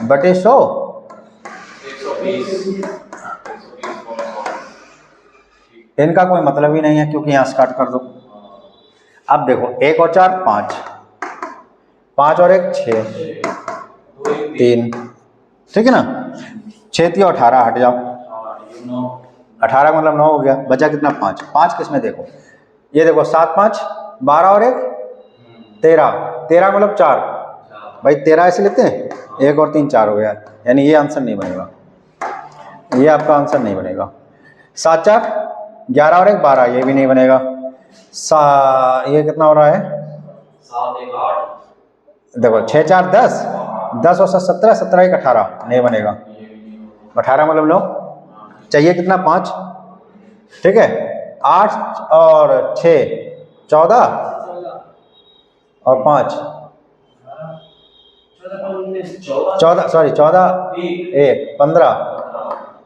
बटे 100, 120। इनका कोई मतलब ही नहीं है, क्योंकि यहाँ स्टार्ट कर दो। अब देखो 1 और 4 5, 5 और 1 6 3, ठीक है ना। 6 3 18 हट जाओ, 18 मतलब 9 हो गया, बचा कितना? 5। 5 किसमें? देखो ये देखो 7 5 12 और 1 13, 13 मतलब 4 भाई, 13 ऐसे लेते हैं, 1 और 3 4 हो गया, यानी ये आंसर नहीं बनेगा, ये आपका आंसर नहीं बनेगा। 7 4 11 और 1 12, ये भी नहीं बनेगा। ये कितना हो रहा है? 7 1 8, देखो 6 4 10, 10 और 7 17, 17 1 18, नहीं बनेगा। 18 मतलब 9, चाहिए कितना? 5, ठीक है। 8 और 6 14 और 5 14, सॉरी 14 1 15,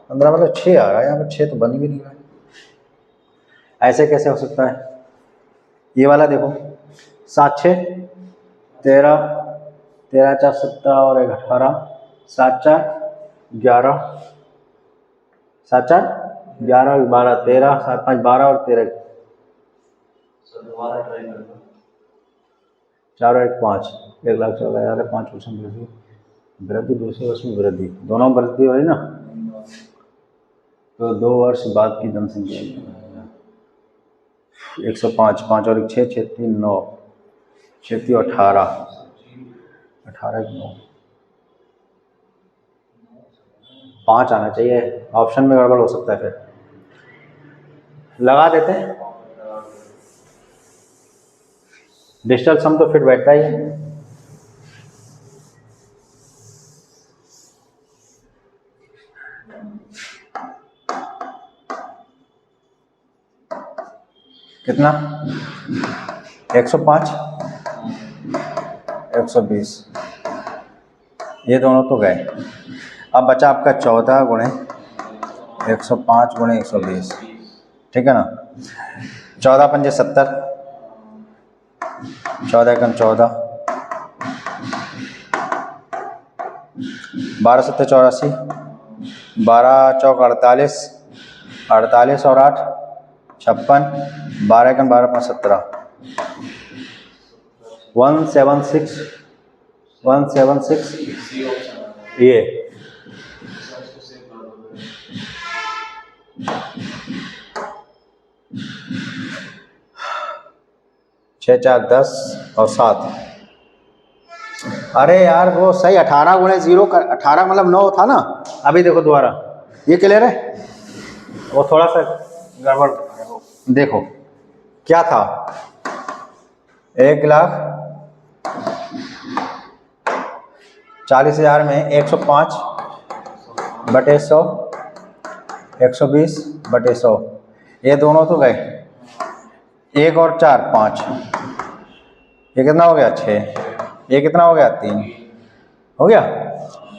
15 मतलब 6 आ रहा है यहाँ पर, 6 तो बन भी नहीं रहा है। ऐसे कैसे हो सकता है? ये वाला देखो 7 6 13, 13 4 17 और 1 18, 7 4 11, 7 4 11 और 12 13, 7 5 12 और 13 दोबारा ट्राई कर लो। 4 और 1 5, 1,14,000 5% वृद्धि दूसरे वर्ष में वृद्धि, दोनों वृद्धि हो रही ना, तो 2 वर्ष बाद की जनसंख्या 105, 5 और 1 6, 6 3 9, 6 3 18, 18 9, 5 आना चाहिए, ऑप्शन में गड़बड़ हो सकता है, फिर लगा देते हैं। डिजिटल सम तो फिट बैठता ही है। कितना 105, 120, ये दोनों तो गए। अब बचा आपका 14 गुणे 105 गुणे 120, ठीक है ना। 14 पंजे 70, 14 एकम 14, 12 सत्ते 84, 12 चौक 48, 48 और 8 56, 12 एकम 12 5 17, 176, 176 ये 6 4 10 और 7। अरे यार वो सही 18 गुणे 0 का 18 मतलब 9 था ना। अभी देखो दोबारा, ये क्लियर है, वो थोड़ा सा गड़बड़। देखो क्या था, 1,40,000 में 105 बटे 100, 120 बटे 100, ये दोनों तो गए। 1 और 4 5, ये कितना हो गया 6, ये कितना हो गया 3, हो गया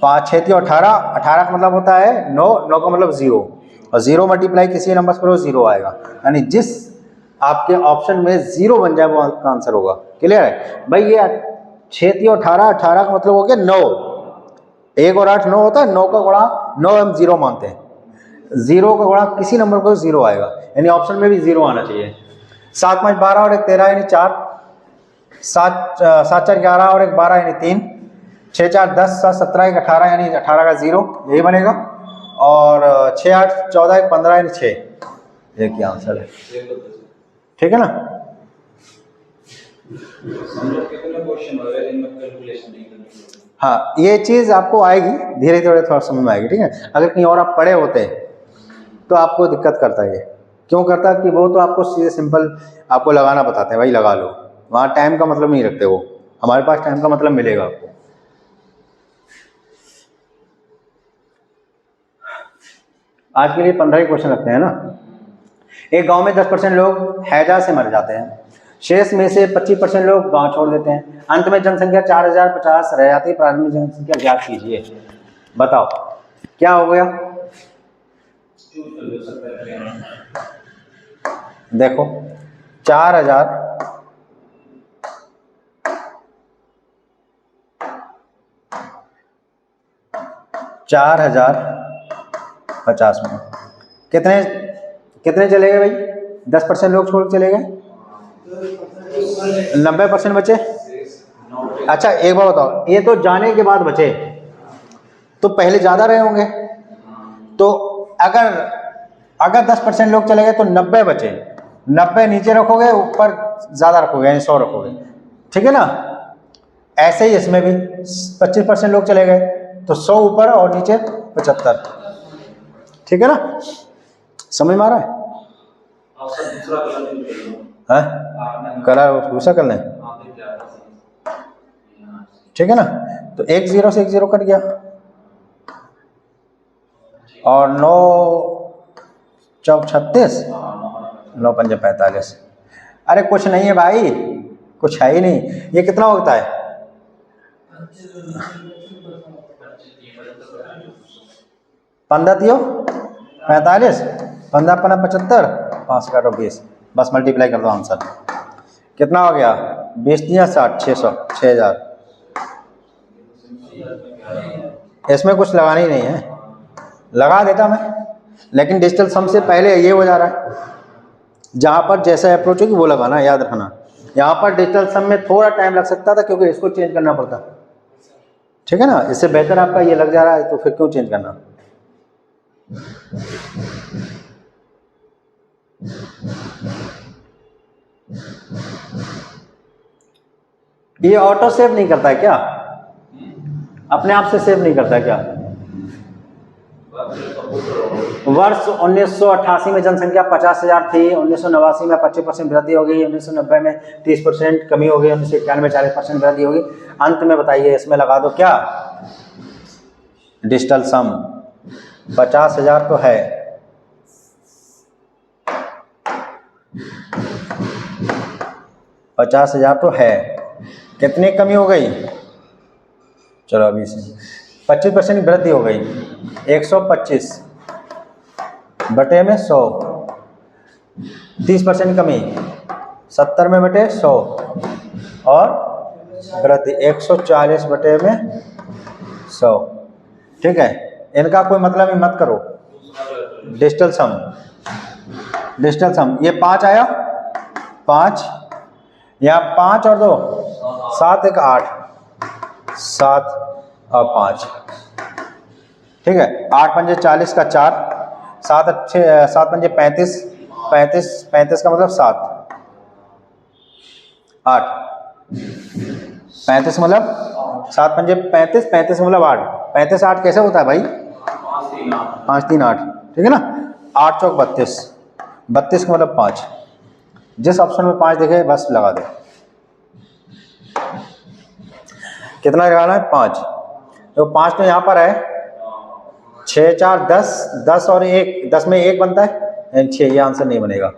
5 6 3 18, 18 का मतलब होता है 9, 9 का मतलब 0, और 0 मल्टीप्लाई किसी नंबर पर 0 आएगा, यानी जिस आपके ऑप्शन में 0 बन जाए वो आपका आंसर होगा। क्लियर है भाई। ये 6 3 18, 18 का मतलब हो गया 9, 1 और 8 9 होता है, 9 का गुणा 9 हम 0 मानते हैं, 0 का गुणा किसी नंबर को 0 आएगा, यानी ऑप्शन में भी 0 आना चाहिए। 7 5 12 और 1 13 यानी 4, 7 4 11 और 1 12 यानी 3, 6 4 10 7 17 1 18 यानी 18 का 0, यही बनेगा, और 6 8 14 1 15 यानी 6, एक ही आंसर है। ठीक है ना। हाँ, ये चीज़ आपको आएगी धीरे धीरे, थोड़ा समझ में आएगी। ठीक है, अगर कहीं और आप पढ़े होते तो आपको दिक्कत करता है। ये क्यों करता है कि वो तो आपको सीधे सिंपल आपको लगाना बताते हैं, भाई लगा लो, वहाँ टाइम का मतलब नहीं रखते वो। हमारे पास टाइम का मतलब मिलेगा आपको। आज के लिए 15 ही क्वेश्चन रखते हैं ना। एक गांव में 10% लोग हैजा से मर जाते हैं, शेष में से 25% लोग गांव छोड़ देते हैं, अंत में जनसंख्या 4050 रह जाती है। प्रारंभिक जनसंख्या ज्ञात कीजिए। बताओ क्या हो गया। देखो 4050 में कितने कितने चले गए भाई। 10% लोग छोड़ चले गए, 90% बचे। अच्छा एक बात बताओ, ये तो जाने के बाद बचे, तो पहले ज़्यादा रहे होंगे, तो अगर 10% लोग चले गए तो 90 बचे, 90 नीचे रखोगे, ऊपर ज़्यादा रखोगे, यानी 100 रखोगे। ठीक है ना। ऐसे ही इसमें भी 25% लोग चले गए तो 100 ऊपर और नीचे 75। ठीक है ना, समझ में आ रहा है। कलर दूसरा कर लें, ठीक है ना। तो 1 0 से 1 0 कट गया, और 9 चौक 36, 9 पंजे 45। अरे कुछ नहीं है भाई, कुछ है ही नहीं। ये कितना होता है, 15 3 45, 15 15 75, 5 काटो 20, बस मल्टीप्लाई कर दो, आंसर कितना हो गया। 20 3 60, 600, 6000। इसमें कुछ लगाना ही नहीं है, लगा देता मैं, लेकिन डिजिटल सम से पहले ये हो जा रहा है। जहाँ पर जैसा अप्रोच होगी वो लगाना, याद रखना। यहाँ पर डिजिटल सम में थोड़ा टाइम लग सकता था क्योंकि इसको चेंज करना पड़ता। ठीक है ना, इससे बेहतर आपका ये लग जा रहा है तो फिर क्यों चेंज करना। ये ऑटो सेव नहीं करता है क्या, अपने आप से सेव नहीं करता है क्या। वर्ष 1988 में जनसंख्या 50,000 थी, 1989 में 25% वृद्धि हो गई, 1990 में 30% कमी हो गई, 1991 में 40% वृद्धि होगी। अंत में बताइए इसमें लगा दो क्या, डिजिटल सम। 50,000 तो है, तो है, कितनी कमी हो गई, चलो अभी से 25% वृद्धि हो गई, 125 बटे में 100, 30% कमी 70 में बटे 100 और वृद्धि 140 बटे में 100। ठीक है, इनका कोई मतलब ही मत करो। डिजिटल सम ये 5 आया, 5 यहाँ 5 और 2 7 1 8, 7 और 5, ठीक है। 8 पंजे 40 का 4, 7 पंजे 35, 35 का मतलब 7, 8, 35 मतलब 7 पंजे 35, 35 मतलब 8, 35 8 कैसे होता है भाई, 5 3 8, ठीक है ना। 8 चौक 32, 32 का मतलब 5, जिस ऑप्शन में 5 दिखे बस लगा दो। कितना लगाना है, 5, तो 5 तो यहाँ पर है, 6 4 10, 10 और 1, 10 में 1 बनता है 6, ये आंसर नहीं बनेगा।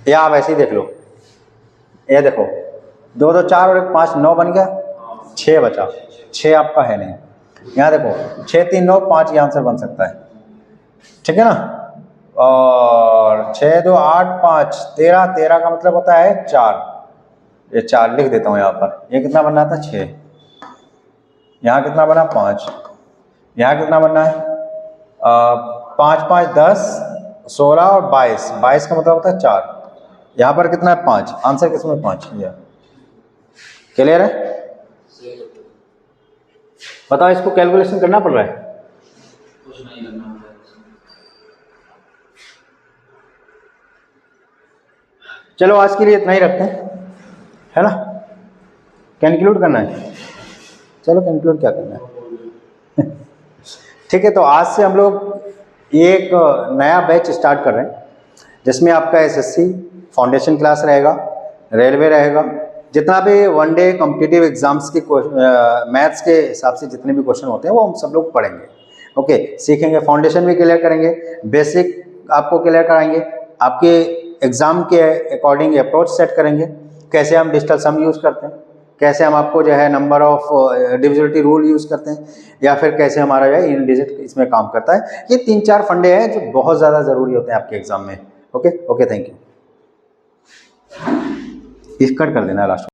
या आप ऐसे ही देख लो, ये देखो 2 2 4 और 1 5, 9 बन गया, 6 बचा, 6 आपका है नहीं। यहाँ देखो 6 3 9 5, ये आंसर बन सकता है, ठीक है ना। और 6 2 8 5 13, 13 का मतलब होता है 4, ये 4 लिख देता हूँ यहाँ पर। ये कितना बनना था, 6, यहाँ कितना बना 5, यहाँ कितना बनना है 5 5 10 16 और 22, 22 का मतलब होता है 4, यहाँ पर कितना है 5, आंसर किसमें 5, ये क्लियर है। बताओ इसको कैलकुलेशन करना पड़ रहा है, कुछ नहीं करना है। चलो आज के लिए इतना ही रखते हैं, है ना। कंक्लूड करना है, चलो कंक्लूड क्या करना है ठीक है, तो आज से हम लोग एक नया बैच स्टार्ट कर रहे हैं, जिसमें आपका एसएससी फाउंडेशन क्लास रहेगा, रेलवे रहेगा, जितना भी वन डे कॉम्पिटिटिव एग्जाम्स के मैथ्स के हिसाब से जितने भी क्वेश्चन होते हैं वो हम सब लोग पढ़ेंगे। ओके, सीखेंगे, फाउंडेशन भी क्लियर करेंगे, बेसिक आपको क्लियर कराएंगे, आपके एग्ज़ाम के अकॉर्डिंग अप्रोच सेट करेंगे, कैसे हम डिजिटल सम यूज़ करते हैं, कैसे हम आपको जो है number of divisibility rule use करते हैं, या फिर कैसे हमारा जो है इन डिजिट इसमें काम करता है। ये 3-4 फंडे हैं जो बहुत ज़्यादा ज़रूरी होते हैं आपके एग्जाम में। Okay, thank you. इस कट कर देना लास्ट।